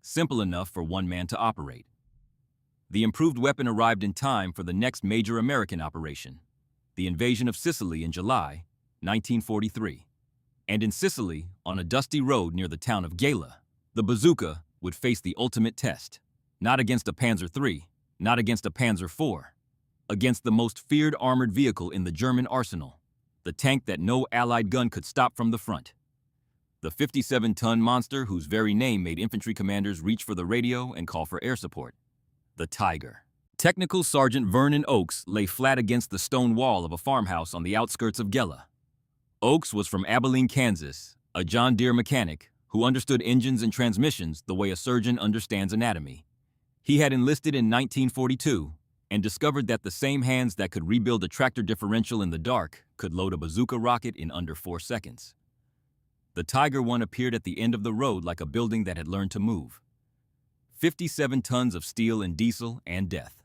[SPEAKER 1] Simple enough for one man to operate. The improved weapon arrived in time for the next major American operation, the invasion of Sicily in July 1943. And in Sicily, on a dusty road near the town of Gela, the bazooka would face the ultimate test. Not against a Panzer III, not against a Panzer IV, against the most feared armored vehicle in the German arsenal, the tank that no Allied gun could stop from the front. The 57-ton monster whose very name made infantry commanders reach for the radio and call for air support. The Tiger. Technical Sergeant Vernon Oakes lay flat against the stone wall of a farmhouse on the outskirts of Gela. Oakes was from Abilene, Kansas, a John Deere mechanic who understood engines and transmissions the way a surgeon understands anatomy. He had enlisted in 1942 and discovered that the same hands that could rebuild a tractor differential in the dark could load a bazooka rocket in under 4 seconds. The Tiger I appeared at the end of the road like a building that had learned to move. 57 tons of steel and diesel and death.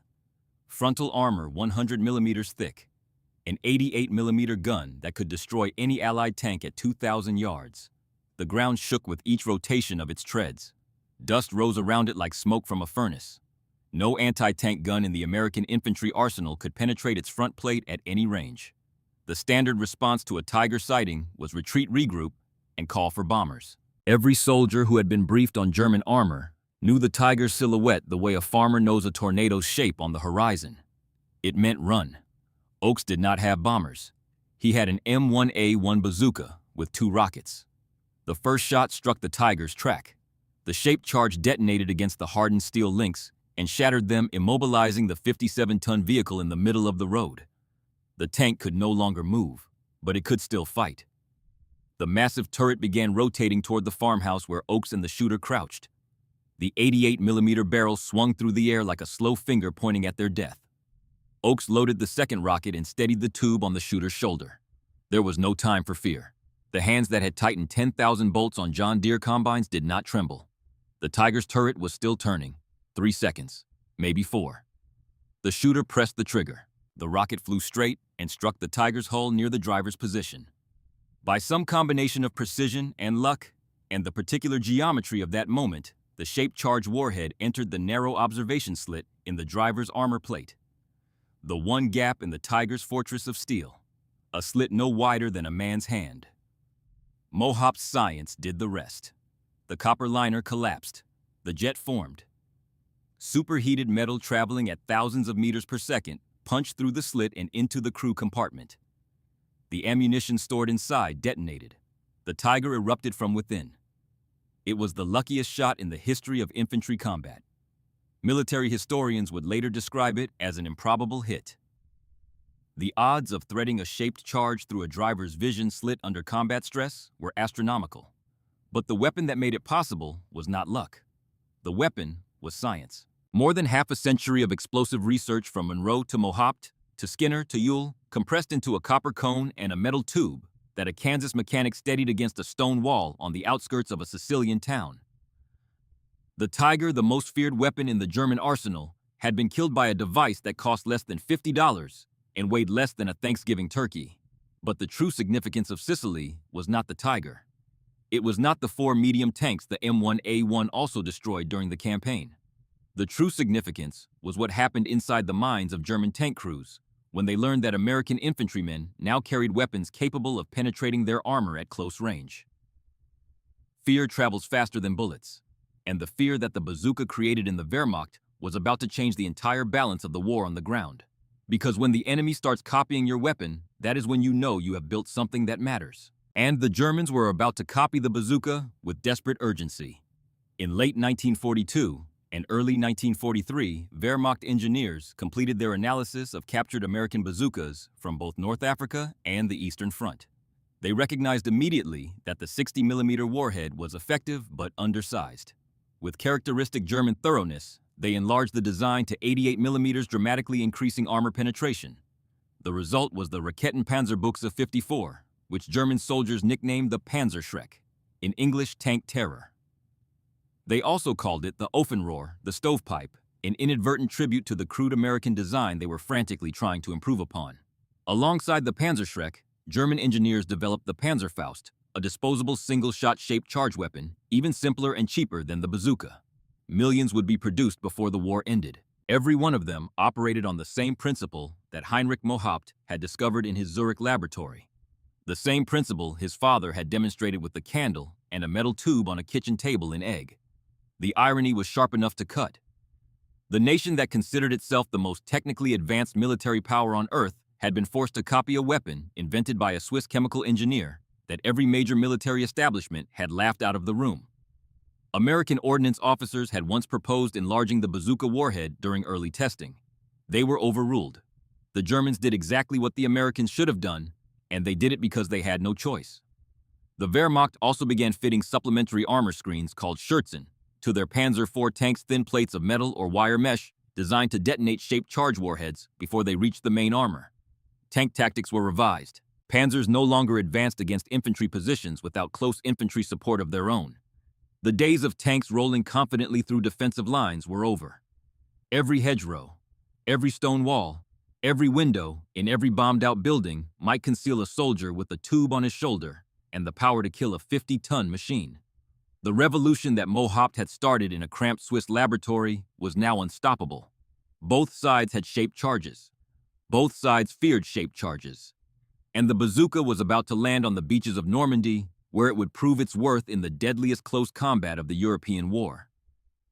[SPEAKER 1] Frontal armor 100 millimeters thick. An 88 millimeter gun that could destroy any Allied tank at 2,000 yards. The ground shook with each rotation of its treads. Dust rose around it like smoke from a furnace. No anti-tank gun in the American infantry arsenal could penetrate its front plate at any range. The standard response to a Tiger sighting was retreat, regroup, and call for bombers. Every soldier who had been briefed on German armor knew the Tiger's silhouette the way a farmer knows a tornado's shape on the horizon. It meant run. Oakes did not have bombers. He had an M1A1 bazooka with 2 rockets. The first shot struck the Tiger's track. The shaped charge detonated against the hardened steel links and shattered them, immobilizing the 57-ton vehicle in the middle of the road. The tank could no longer move, but it could still fight. The massive turret began rotating toward the farmhouse where Oakes and the shooter crouched. The 88 millimeter barrel swung through the air like a slow finger pointing at their death. Oakes loaded the second rocket and steadied the tube on the shooter's shoulder. There was no time for fear. The hands that had tightened 10,000 bolts on John Deere combines did not tremble. The Tiger's turret was still turning. 3 seconds, maybe 4. The shooter pressed the trigger. The rocket flew straight and struck the Tiger's hull near the driver's position. By some combination of precision and luck and the particular geometry of that moment, the shaped charge warhead entered the narrow observation slit in the driver's armor plate. The one gap in the Tiger's fortress of steel, a slit no wider than a man's hand. Mohop's science did the rest. The copper liner collapsed. The jet formed. Superheated metal traveling at thousands of meters per second punched through the slit and into the crew compartment. The ammunition stored inside detonated. The Tiger erupted from within. It was the luckiest shot in the history of infantry combat. Military historians would later describe it as an improbable hit. The odds of threading a shaped charge through a driver's vision slit under combat stress were astronomical. But the weapon that made it possible was not luck. The weapon was science. More than half a century of explosive research from Monroe to Mohop to Skinner to Ewell, compressed into a copper cone and a metal tube that a Kansas mechanic steadied against a stone wall on the outskirts of a Sicilian town. The Tiger, the most feared weapon in the German arsenal, had been killed by a device that cost less than $50 and weighed less than a Thanksgiving turkey. But the true significance of Sicily was not the Tiger. It was not the 4 medium tanks the M1A1 also destroyed during the campaign. The true significance was what happened inside the minds of German tank crews when they learned that American infantrymen now carried weapons capable of penetrating their armor at close range. Fear travels faster than bullets, and the fear that the bazooka created in the Wehrmacht was about to change the entire balance of the war on the ground. Because when the enemy starts copying your weapon, that is when you know you have built something that matters. And the Germans were about to copy the bazooka with desperate urgency. In late 1942 and early 1943, Wehrmacht engineers completed their analysis of captured American bazookas from both North Africa and the Eastern Front. They recognized immediately that the 60mm warhead was effective but undersized. With characteristic German thoroughness, they enlarged the design to 88mm, dramatically increasing armor penetration. The result was the Raketenpanzerbuchse 54, which German soldiers nicknamed the Panzerschreck, in English tank terror. They also called it the Ofenrohr, the stovepipe, an inadvertent tribute to the crude American design they were frantically trying to improve upon. Alongside the Panzerschreck, German engineers developed the Panzerfaust, a disposable single-shot shaped charge weapon, even simpler and cheaper than the bazooka. Millions would be produced before the war ended. Every one of them operated on the same principle that Heinrich Mohop had discovered in his Zurich laboratory. The same principle his father had demonstrated with the candle and a metal tube on a kitchen table in Egg. The irony was sharp enough to cut. The nation that considered itself the most technically advanced military power on Earth had been forced to copy a weapon invented by a Swiss chemical engineer that every major military establishment had laughed out of the room. American ordnance officers had once proposed enlarging the bazooka warhead during early testing. They were overruled. The Germans did exactly what the Americans should have done, and they did it because they had no choice. The Wehrmacht also began fitting supplementary armor screens called Schürzen to their Panzer IV tanks' thin plates of metal or wire mesh designed to detonate shaped charge warheads before they reached the main armor. Tank tactics were revised. Panzers no longer advanced against infantry positions without close infantry support of their own. The days of tanks rolling confidently through defensive lines were over. Every hedgerow, every stone wall, every window in every bombed-out building might conceal a soldier with a tube on his shoulder and the power to kill a 50-ton machine. The revolution that Mo Haupt had started in a cramped Swiss laboratory was now unstoppable. Both sides had shaped charges. Both sides feared shaped charges. And the bazooka was about to land on the beaches of Normandy, where it would prove its worth in the deadliest close combat of the European War.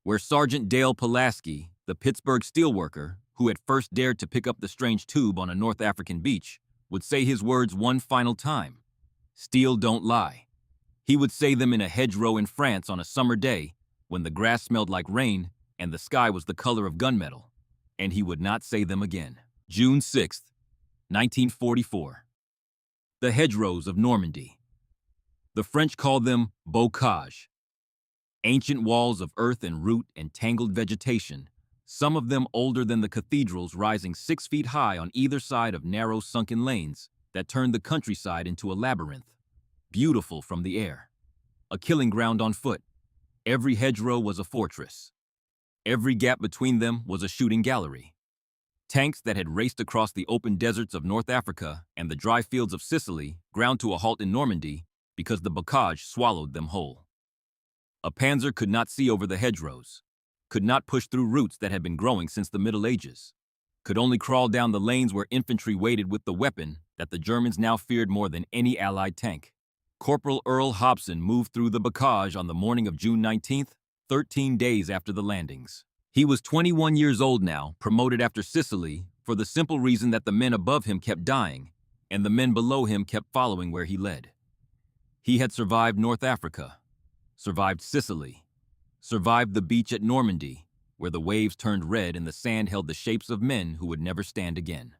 [SPEAKER 1] Where Sergeant Dale Pulaski, the Pittsburgh steelworker, who had first dared to pick up the strange tube on a North African beach, would say his words one final time. Steel don't lie. He would say them in a hedgerow in France on a summer day when the grass smelled like rain and the sky was the color of gunmetal, and he would not say them again. June 6, 1944. The hedgerows of Normandy. The French called them bocages. Ancient walls of earth and root and tangled vegetation, some of them older than the cathedrals rising 6 feet high on either side of narrow sunken lanes that turned the countryside into a labyrinth. Beautiful from the air. A killing ground on foot. Every hedgerow was a fortress. Every gap between them was a shooting gallery. Tanks that had raced across the open deserts of North Africa and the dry fields of Sicily ground to a halt in Normandy because the bocage swallowed them whole. A panzer could not see over the hedgerows, could not push through roots that had been growing since the Middle Ages, could only crawl down the lanes where infantry waited with the weapon that the Germans now feared more than any Allied tank. Corporal Earl Hobson moved through the bocage on the morning of June 19th, 13 days after the landings. He was 21 years old now, promoted after Sicily, for the simple reason that the men above him kept dying, and the men below him kept following where he led. He had survived North Africa, survived Sicily, survived the beach at Normandy, where the waves turned red and the sand held the shapes of men who would never stand again.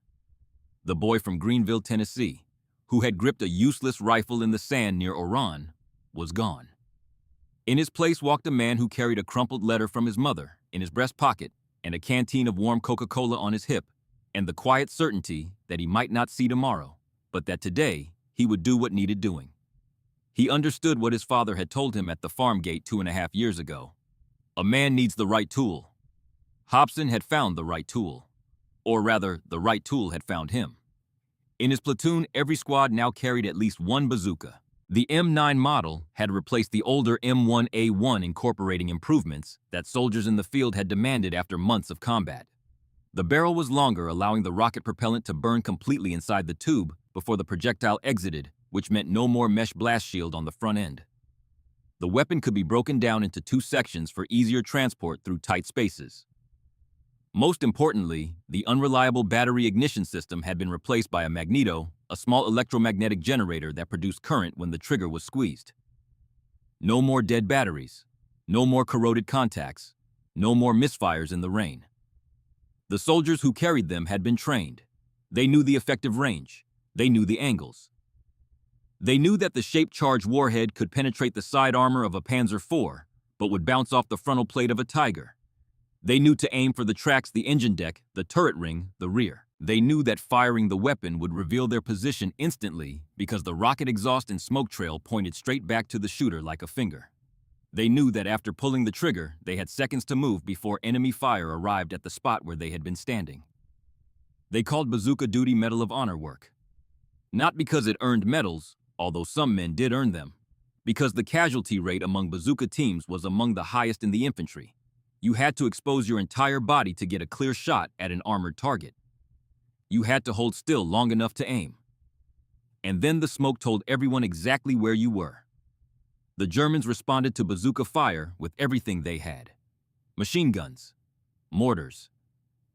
[SPEAKER 1] The boy from Greenville, Tennessee, who had gripped a useless rifle in the sand near Oran, was gone. In his place walked a man who carried a crumpled letter from his mother in his breast pocket and a canteen of warm Coca-Cola on his hip, and the quiet certainty that he might not see tomorrow, but that today he would do what needed doing. He understood what his father had told him at the farm gate 2.5 years ago. A man needs the right tool. Hobson had found the right tool. Or rather, the right tool had found him. In his platoon, every squad now carried at least one bazooka. The M9 model had replaced the older M1A1, incorporating improvements that soldiers in the field had demanded after months of combat. The barrel was longer, allowing the rocket propellant to burn completely inside the tube before the projectile exited, which meant no more mesh blast shield on the front end. The weapon could be broken down into 2 sections for easier transport through tight spaces. Most importantly, the unreliable battery ignition system had been replaced by a magneto, a small electromagnetic generator that produced current when the trigger was squeezed. No more dead batteries, no more corroded contacts, no more misfires in the rain. The soldiers who carried them had been trained. They knew the effective range. They knew the angles. They knew that the shaped charge warhead could penetrate the side armor of a Panzer IV, but would bounce off the frontal plate of a Tiger. They knew to aim for the tracks, the engine deck, the turret ring, the rear. They knew that firing the weapon would reveal their position instantly because the rocket exhaust and smoke trail pointed straight back to the shooter like a finger. They knew that after pulling the trigger, they had seconds to move before enemy fire arrived at the spot where they had been standing. They called bazooka duty Medal of Honor work. Not because it earned medals, although some men did earn them, because the casualty rate among bazooka teams was among the highest in the infantry. You had to expose your entire body to get a clear shot at an armored target. You had to hold still long enough to aim. And then the smoke told everyone exactly where you were. The Germans responded to bazooka fire with everything they had. Machine guns, mortars,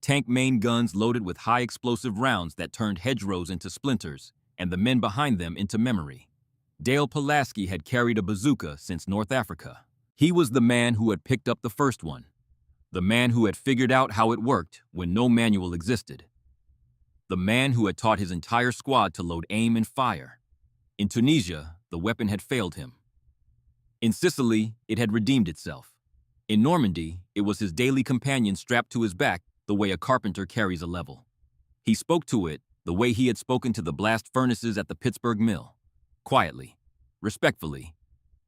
[SPEAKER 1] tank main guns loaded with high explosive rounds that turned hedgerows into splinters and the men behind them into memory. Dale Pulaski had carried a bazooka since North Africa. He was the man who had picked up the first one, the man who had figured out how it worked when no manual existed, the man who had taught his entire squad to load aim and fire. In Tunisia, the weapon had failed him. In Sicily, it had redeemed itself. In Normandy, it was his daily companion strapped to his back the way a carpenter carries a level. He spoke to it the way he had spoken to the blast furnaces at the Pittsburgh mill, quietly, respectfully,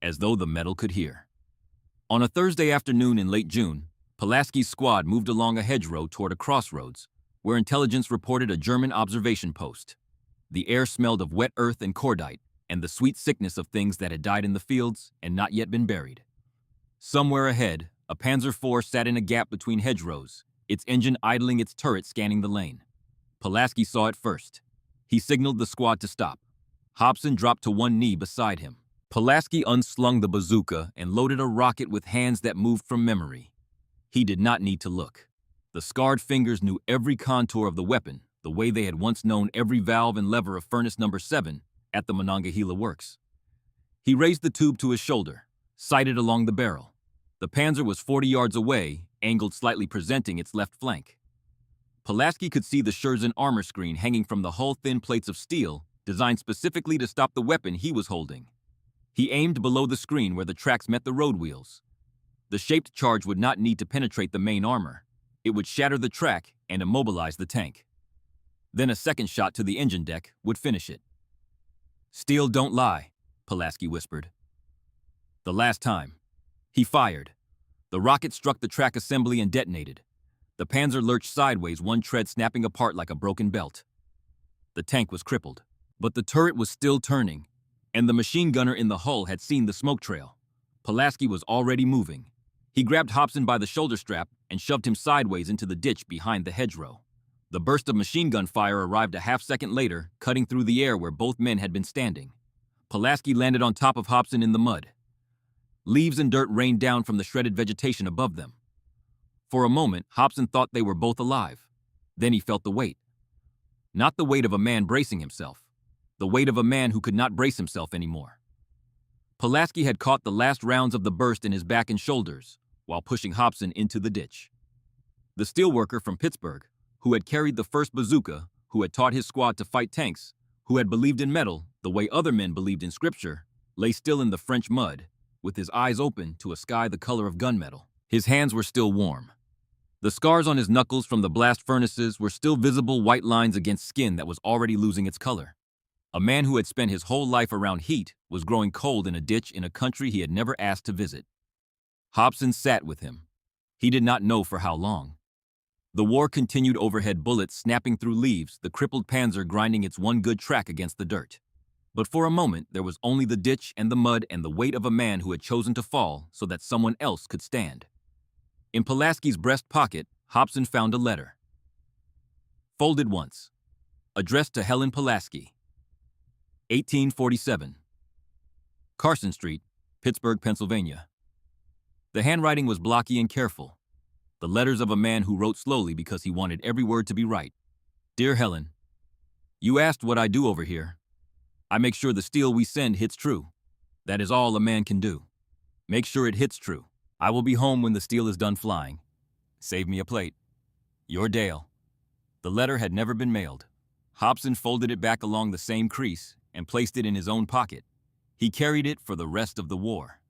[SPEAKER 1] as though the metal could hear. On a Thursday afternoon in late June, Pulaski's squad moved along a hedgerow toward a crossroads, where intelligence reported a German observation post. The air smelled of wet earth and cordite, and the sweet sickness of things that had died in the fields and not yet been buried. Somewhere ahead, a Panzer IV sat in a gap between hedgerows, its engine idling its turret scanning the lane. Pulaski saw it first. He signaled the squad to stop. Hobson dropped to one knee beside him. Pulaski unslung the bazooka and loaded a rocket with hands that moved from memory. He did not need to look. The scarred fingers knew every contour of the weapon, the way they had once known every valve and lever of furnace number 7 at the Monongahela works. He raised the tube to his shoulder, sighted along the barrel. The Panzer was 40 yards away, angled slightly presenting its left flank. Pulaski could see the Scherzen armor screen hanging from the hull thin plates of steel, designed specifically to stop the weapon he was holding. He aimed below the screen where the tracks met the road wheels. The shaped charge would not need to penetrate the main armor. It would shatter the track and immobilize the tank. Then a second shot to the engine deck would finish it. "Steel don't lie," Pulaski whispered. The last time. He fired. The rocket struck the track assembly and detonated. The Panzer lurched sideways, one tread snapping apart like a broken belt. The tank was crippled, but the turret was still turning, and the machine gunner in the hull had seen the smoke trail. Pulaski was already moving. He grabbed Hobson by the shoulder strap and shoved him sideways into the ditch behind the hedgerow. The burst of machine gun fire arrived a half-second later, cutting through the air where both men had been standing. Pulaski landed on top of Hobson in the mud. Leaves and dirt rained down from the shredded vegetation above them. For a moment, Hobson thought they were both alive. Then he felt the weight. Not the weight of a man bracing himself. The weight of a man who could not brace himself anymore. Pulaski had caught the last rounds of the burst in his back and shoulders, while pushing Hobson into the ditch. The steelworker from Pittsburgh, who had carried the first bazooka, who had taught his squad to fight tanks, who had believed in metal the way other men believed in scripture, lay still in the French mud, with his eyes open to a sky the color of gunmetal. His hands were still warm. The scars on his knuckles from the blast furnaces were still visible white lines against skin that was already losing its color. A man who had spent his whole life around heat was growing cold in a ditch in a country he had never asked to visit. Hobson sat with him. He did not know for how long. The war continued, overhead bullets snapping through leaves, the crippled Panzer grinding its one good track against the dirt. But for a moment, there was only the ditch and the mud and the weight of a man who had chosen to fall so that someone else could stand. In Pulaski's breast pocket, Hobson found a letter. Folded once. Addressed to Helen Pulaski. 1847. Carson Street, Pittsburgh, Pennsylvania. The handwriting was blocky and careful. The letters of a man who wrote slowly because he wanted every word to be right. Dear Helen, you asked what I do over here. I make sure the steel we send hits true. That is all a man can do. Make sure it hits true. I will be home when the steel is done flying. Save me a plate. Your Dale. The letter had never been mailed. Hobson folded it back along the same crease and placed it in his own pocket. He carried it for the rest of the war.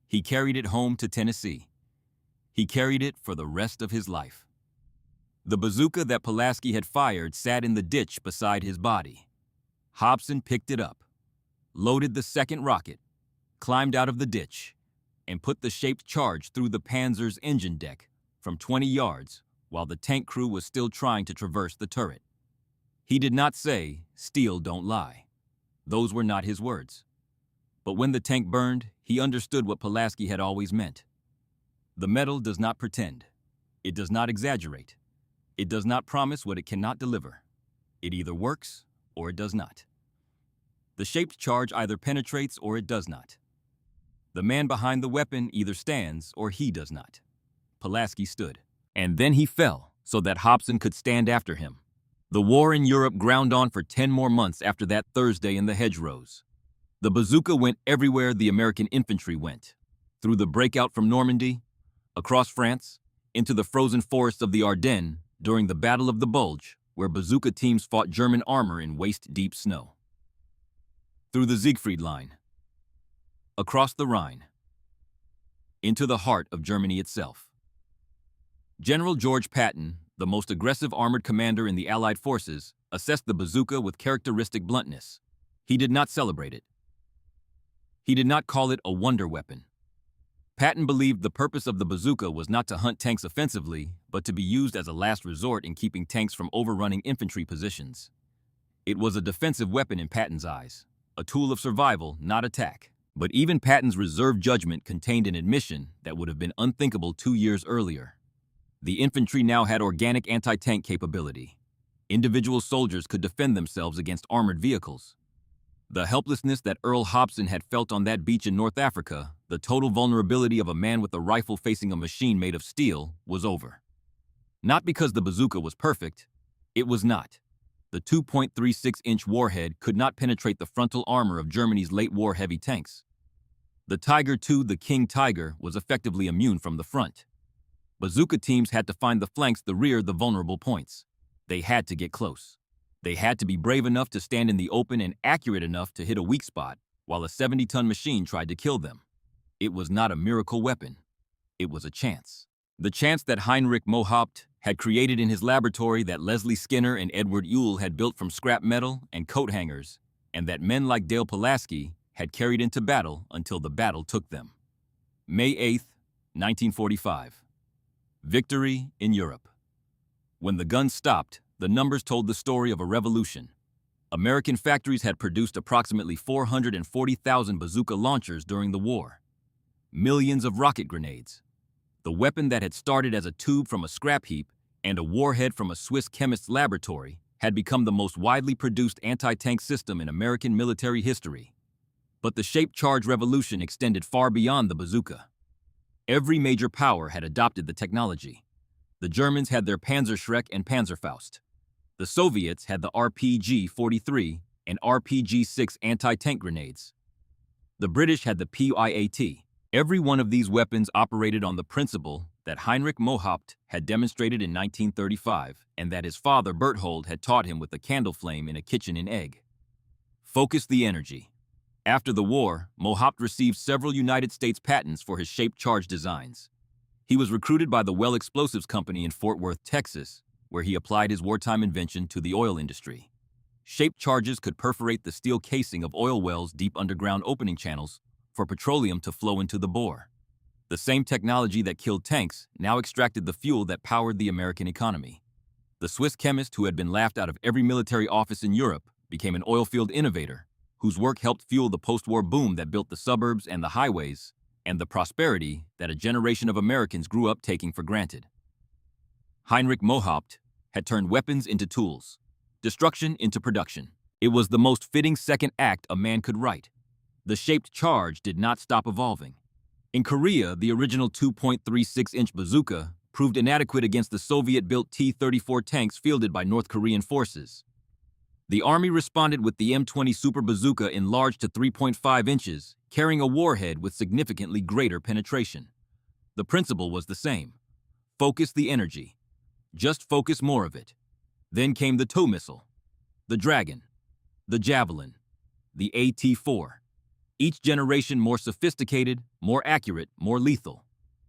[SPEAKER 1] He carried it home to Tennessee. He carried it for the rest of his life. The bazooka that Pulaski had fired sat in the ditch beside his body. Hobson picked it up, loaded the second rocket, climbed out of the ditch, and put the shaped charge through the Panzer's engine deck from 20 yards while the tank crew was still trying to traverse the turret. He did not say, "Steel don't lie." Those were not his words. But when the tank burned, he understood what Pulaski had always meant. The metal does not pretend. It does not exaggerate. It does not promise what it cannot deliver. It either works or it does not. The shaped charge either penetrates or it does not. The man behind the weapon either stands or he does not. Pulaski stood. And then he fell so that Hobson could stand after him. The war in Europe ground on for 10 more months after that Thursday in the hedgerows. The bazooka went everywhere the American infantry went. Through the breakout from Normandy, across France, into the frozen forests of the Ardennes during the Battle of the Bulge, where bazooka teams fought German armor in waist-deep snow. Through the Siegfried Line, across the Rhine, into the heart of Germany itself. General George Patton, the most aggressive armored commander in the Allied forces, assessed the bazooka with characteristic bluntness. He did not celebrate it. He did not call it a wonder weapon. Patton believed the purpose of the bazooka was not to hunt tanks offensively, but to be used as a last resort in keeping tanks from overrunning infantry positions. It was a defensive weapon in Patton's eyes, a tool of survival, not attack. But even Patton's reserved judgment contained an admission that would have been unthinkable 2 years earlier. The infantry now had organic anti-tank capability. Individual soldiers could defend themselves against armored vehicles. The helplessness that Earl Hobson had felt on that beach in North Africa, the total vulnerability of a man with a rifle facing a machine made of steel, was over. Not because the bazooka was perfect. It was not. The 2.36-inch warhead could not penetrate the frontal armor of Germany's late-war heavy tanks. The Tiger II, the King Tiger, was effectively immune from the front. Bazooka teams had to find the flanks, the rear, the vulnerable points. They had to get close. They had to be brave enough to stand in the open and accurate enough to hit a weak spot while a 70-ton machine tried to kill them. It was not a miracle weapon. It was a chance. The chance that Heinrich Mohaupt had created in his laboratory, that Leslie Skinner and Edward Ewell had built from scrap metal and coat hangers, and that men like Dale Pulaski had carried into battle until the battle took them. May 8, 1945. Victory in Europe. When the guns stopped, the numbers told the story of a revolution. American factories had produced approximately 440,000 bazooka launchers during the war. Millions of rocket grenades. The weapon that had started as a tube from a scrap heap and a warhead from a Swiss chemist's laboratory had become the most widely produced anti-tank system in American military history. But the shaped charge revolution extended far beyond the bazooka. Every major power had adopted the technology. The Germans had their Panzerschreck and Panzerfaust. The Soviets had the RPG-43 and RPG-6 anti-tank grenades. The British had the PIAT. Every one of these weapons operated on the principle that Heinrich Mohaupt had demonstrated in 1935 and that his father Berthold had taught him with a candle flame in a kitchen in Egg. Focus the energy. After the war, Mohaupt received several United States patents for his shaped charge designs. He was recruited by the Well Explosives Company in Fort Worth, Texas, where he applied his wartime invention to the oil industry. Shaped charges could perforate the steel casing of oil wells' deep underground opening channels for petroleum to flow into the bore. The same technology that killed tanks now extracted the fuel that powered the American economy. The Swiss chemist who had been laughed out of every military office in Europe became an oilfield innovator whose work helped fuel the post-war boom that built the suburbs and the highways and the prosperity that a generation of Americans grew up taking for granted. Heinrich Mohaupt had turned weapons into tools, destruction into production. It was the most fitting second act a man could write. The shaped charge did not stop evolving. In Korea, the original 2.36-inch bazooka proved inadequate against the Soviet-built T-34 tanks fielded by North Korean forces. The Army responded with the M20 Super Bazooka enlarged to 3.5 inches, carrying a warhead with significantly greater penetration. The principle was the same. Focus the energy. Just focus more of it. Then came the tow missile, the Dragon, the Javelin, the AT-4. Each generation more sophisticated, more accurate, more lethal.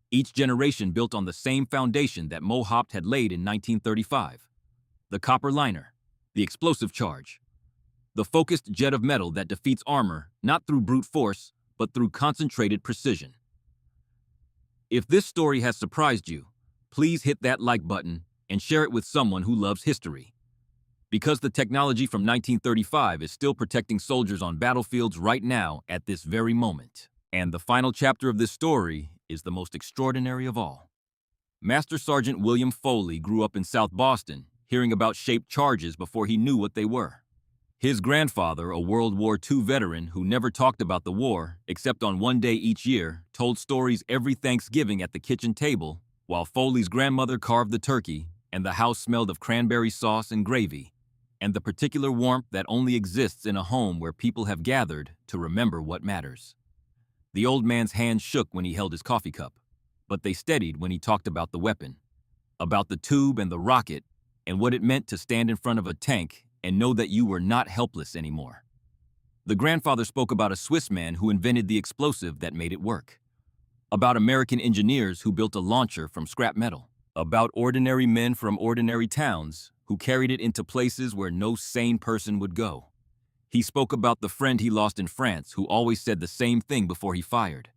[SPEAKER 1] Each generation built on the same foundation that Mohaupt had laid in 1935. The copper liner, the explosive charge. The focused jet of metal that defeats armor not through brute force, but through concentrated precision. If this story has surprised you, please hit that like button and share it with someone who loves history. Because the technology from 1935 is still protecting soldiers on battlefields right now at this very moment. And the final chapter of this story is the most extraordinary of all. Master Sergeant William Foley grew up in South Boston, hearing about shaped charges before he knew what they were. His grandfather, a World War II veteran who never talked about the war except on one day each year, told stories every Thanksgiving at the kitchen table, while Foley's grandmother carved the turkey and the house smelled of cranberry sauce and gravy, and the particular warmth that only exists in a home where people have gathered to remember what matters. The old man's hands shook when he held his coffee cup, but they steadied when he talked about the weapon, about the tube and the rocket, and what it meant to stand in front of a tank and know that you were not helpless anymore. The grandfather spoke about a Swiss man who invented the explosive that made it work, about American engineers who built a launcher from scrap metal, about ordinary men from ordinary towns who carried it into places where no sane person would go. He spoke about the friend he lost in France who always said the same thing before he fired.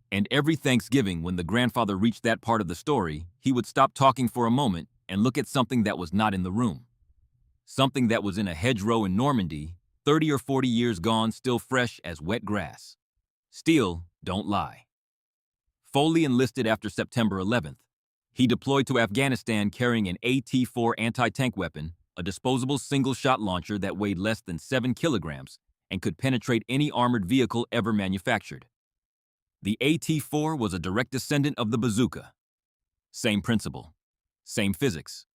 [SPEAKER 1] And every Thanksgiving, when the grandfather reached that part of the story, he would stop talking for a moment and look at something that was not in the room. Something that was in a hedgerow in Normandy, 30 or 40 years gone, still fresh as wet grass. Steel don't lie. Foley enlisted after September 11th. He deployed to Afghanistan carrying an AT-4 anti-tank weapon, a disposable single-shot launcher that weighed less than 7 kilograms and could penetrate any armored vehicle ever manufactured. The AT-4 was a direct descendant of the bazooka. Same principle, same physics,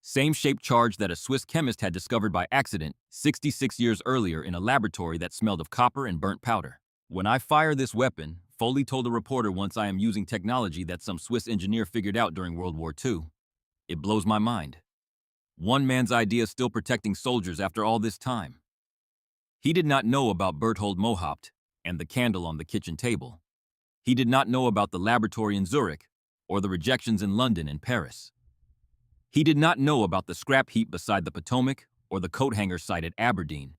[SPEAKER 1] same shaped charge that a Swiss chemist had discovered by accident 66 years earlier in a laboratory that smelled of copper and burnt powder. When I fire this weapon, Foley told a reporter once, I am using technology that some Swiss engineer figured out during World War II. It blows my mind. One man's idea still protecting soldiers after all this time. He did not know about Berthold Mohopt and the candle on the kitchen table. He did not know about the laboratory in Zurich or the rejections in London and Paris. He did not know about the scrap heap beside the Potomac or the coat hanger site at Aberdeen.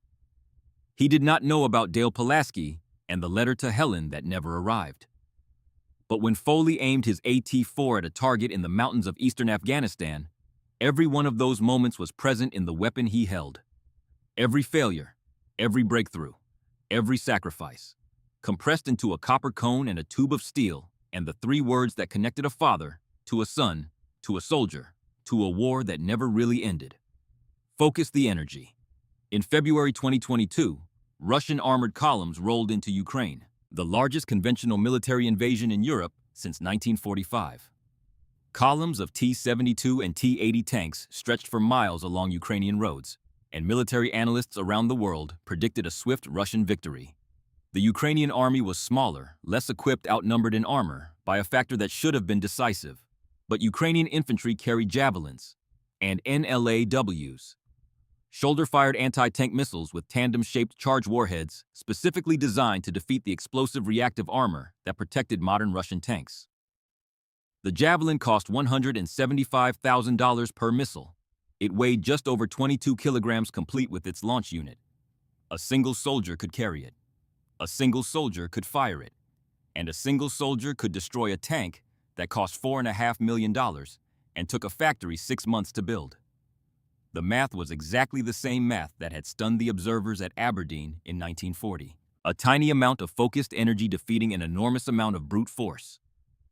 [SPEAKER 1] He did not know about Dale Pulaski and the letter to Helen that never arrived. But when Foley aimed his AT-4 at a target in the mountains of eastern Afghanistan, every one of those moments was present in the weapon he held. Every failure, every breakthrough, every sacrifice, compressed into a copper cone and a tube of steel, and the three words that connected a father to a son, to a soldier, to a war that never really ended. Focus the energy. In February 2022, Russian armored columns rolled into Ukraine, the largest conventional military invasion in Europe since 1945. Columns of T-72 and T-80 tanks stretched for miles along Ukrainian roads, and military analysts around the world predicted a swift Russian victory. The Ukrainian army was smaller, less equipped, outnumbered in armor by a factor that should have been decisive. But Ukrainian infantry carried javelins and NLAWs, shoulder-fired anti-tank missiles with tandem-shaped charge warheads specifically designed to defeat the explosive reactive armor that protected modern Russian tanks. The Javelin cost $175,000 per missile. It weighed just over 22 kilograms complete with its launch unit. A single soldier could carry it. A single soldier could fire it. And a single soldier could destroy a tank that cost $4.5 million and took a factory 6 months to build. The math was exactly the same math that had stunned the observers at Aberdeen in 1940. A tiny amount of focused energy defeating an enormous amount of brute force.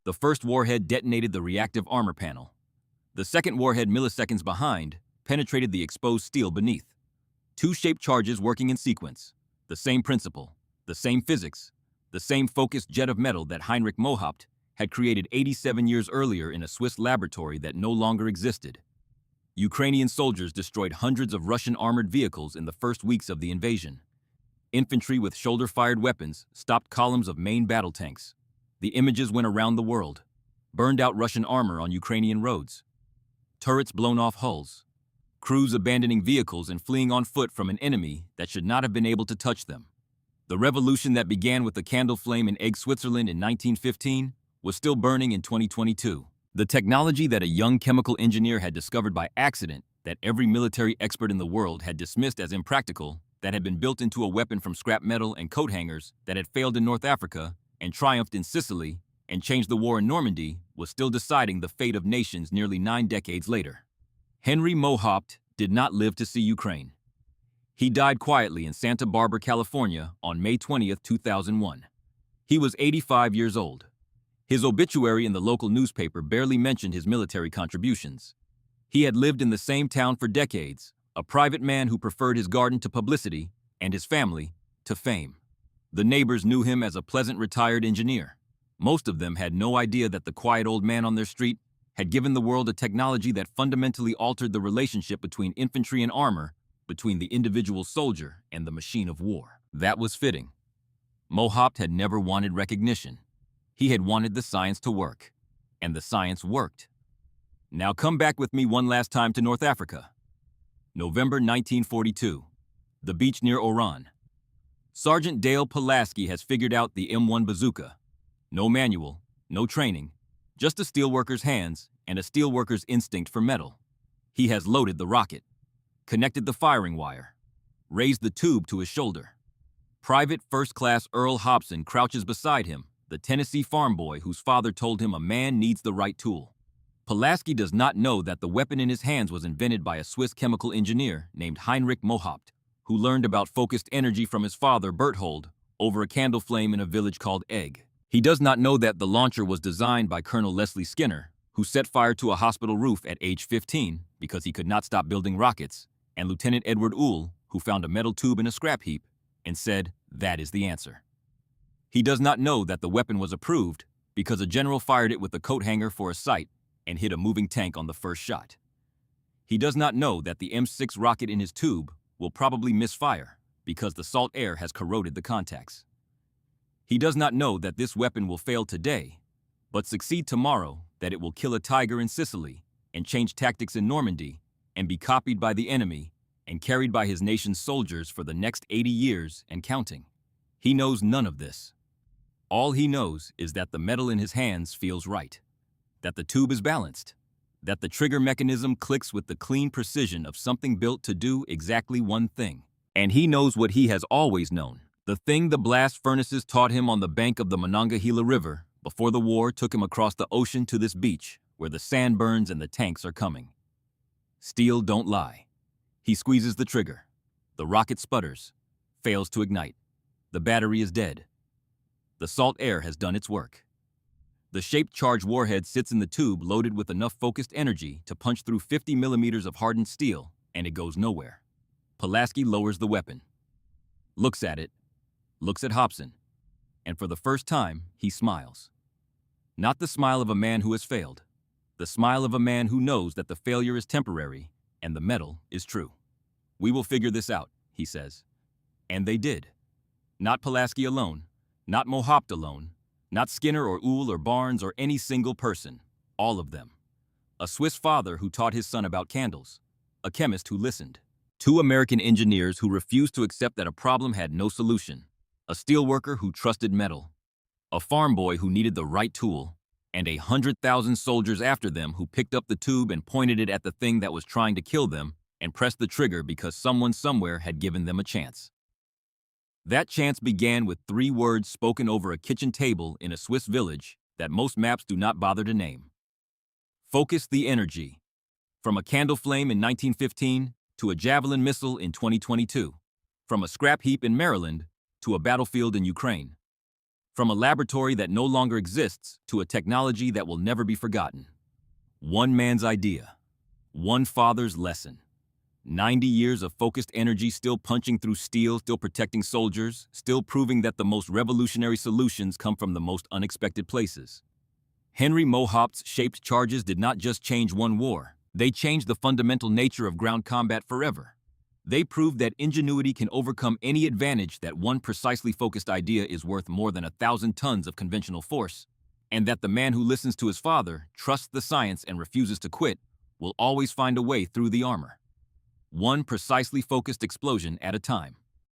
[SPEAKER 1] The first warhead detonated the reactive armor panel. The second warhead, milliseconds behind, penetrated the exposed steel beneath. Two shaped charges working in sequence. The same principle, the same physics, the same focused jet of metal that Heinrich Mohopt had created 87 years earlier in a Swiss laboratory that no longer existed. Ukrainian soldiers destroyed hundreds of Russian armored vehicles in the first weeks of the invasion. Infantry with shoulder-fired weapons stopped columns of main battle tanks. The images went around the world. Burned out Russian armor on Ukrainian roads. Turrets blown off hulls. Crews abandoning vehicles and fleeing on foot from an enemy that should not have been able to touch them. The revolution that began with the candle flame in Egg, Switzerland in 1915 was still burning in 2022. The technology that a young chemical engineer had discovered by accident, that every military expert in the world had dismissed as impractical, that had been built into a weapon from scrap metal and coat hangers, that had failed in North Africa and triumphed in Sicily and changed the war in Normandy, was still deciding the fate of nations nearly 9 decades later. Henry Mohopt did not live to see Ukraine. He died quietly in Santa Barbara, California on May 20, 2001. He was 85 years old. His obituary in the local newspaper barely mentioned his military contributions. He had lived in the same town for decades, a private man who preferred his garden to publicity and his family to fame. The neighbors knew him as a pleasant retired engineer. Most of them had no idea that the quiet old man on their street had given the world a technology that fundamentally altered the relationship between infantry and armor, between the individual soldier and the machine of war. That was fitting. Mohopt had never wanted recognition. He had wanted the science to work, and the science worked. Now come back with me one last time to North Africa. November 1942, the beach near Oran. Sergeant Dale Pulaski has figured out the M1 bazooka. No manual, no training, just a steelworker's hands and a steelworker's instinct for metal. He has loaded the rocket, connected the firing wire, raised the tube to his shoulder. Private First Class Earl Hobson crouches beside him, the Tennessee farm boy whose father told him a man needs the right tool. Pulaski does not know that the weapon in his hands was invented by a Swiss chemical engineer named Heinrich Mohopt, who learned about focused energy from his father Berthold over a candle flame in a village called Egg. He does not know that the launcher was designed by Colonel Leslie Skinner, who set fire to a hospital roof at age 15 because he could not stop building rockets, and Lieutenant Edward Uhl, who found a metal tube in a scrap heap and said, "That is the answer." He does not know that the weapon was approved because a general fired it with a coat hanger for a sight and hit a moving tank on the first shot. He does not know that the M6 rocket in his tube will probably misfire because the salt air has corroded the contacts. He does not know that this weapon will fail today, but succeed tomorrow, that it will kill a tiger in Sicily and change tactics in Normandy and be copied by the enemy and carried by his nation's soldiers for the next 80 years and counting. He knows none of this. All he knows is that the metal in his hands feels right, that the tube is balanced, that the trigger mechanism clicks with the clean precision of something built to do exactly one thing. And he knows what he has always known, the thing the blast furnaces taught him on the bank of the Monongahela River before the war took him across the ocean to this beach where the sand burns and the tanks are coming. Steel don't lie. He squeezes the trigger. The rocket sputters, fails to ignite. The battery is dead. The salt air has done its work. The shaped-charged warhead sits in the tube loaded with enough focused energy to punch through 50 millimeters of hardened steel, and it goes nowhere. Pulaski lowers the weapon, looks at it, looks at Hobson, and for the first time, he smiles. Not the smile of a man who has failed, the smile of a man who knows that the failure is temporary and the metal is true. "We will figure this out," he says. And they did. Not Pulaski alone, not Mohopt alone, not Skinner or Uhl or Barnes or any single person, all of them. A Swiss father who taught his son about candles, a chemist who listened, two American engineers who refused to accept that a problem had no solution, a steelworker who trusted metal, a farm boy who needed the right tool, and 100,000 soldiers after them who picked up the tube and pointed it at the thing that was trying to kill them and pressed the trigger because someone somewhere had given them a chance. That chance began with 3 words spoken over a kitchen table in a Swiss village that most maps do not bother to name. Focus the energy. From a candle flame in 1915 to a javelin missile in 2022. From a scrap heap in Maryland to a battlefield in Ukraine. From a laboratory that no longer exists to a technology that will never be forgotten. One man's idea. One father's lesson. 90 years of focused energy still punching through steel, still protecting soldiers, still proving that the most revolutionary solutions come from the most unexpected places. Henry Mohopt's shaped charges did not just change one war, they changed the fundamental nature of ground combat forever. They proved that ingenuity can overcome any advantage, that one precisely focused idea is worth more than 1,000 tons of conventional force, and that the man who listens to his father, trusts the science, and refuses to quit will always find a way through the armor. One precisely focused explosion at a time.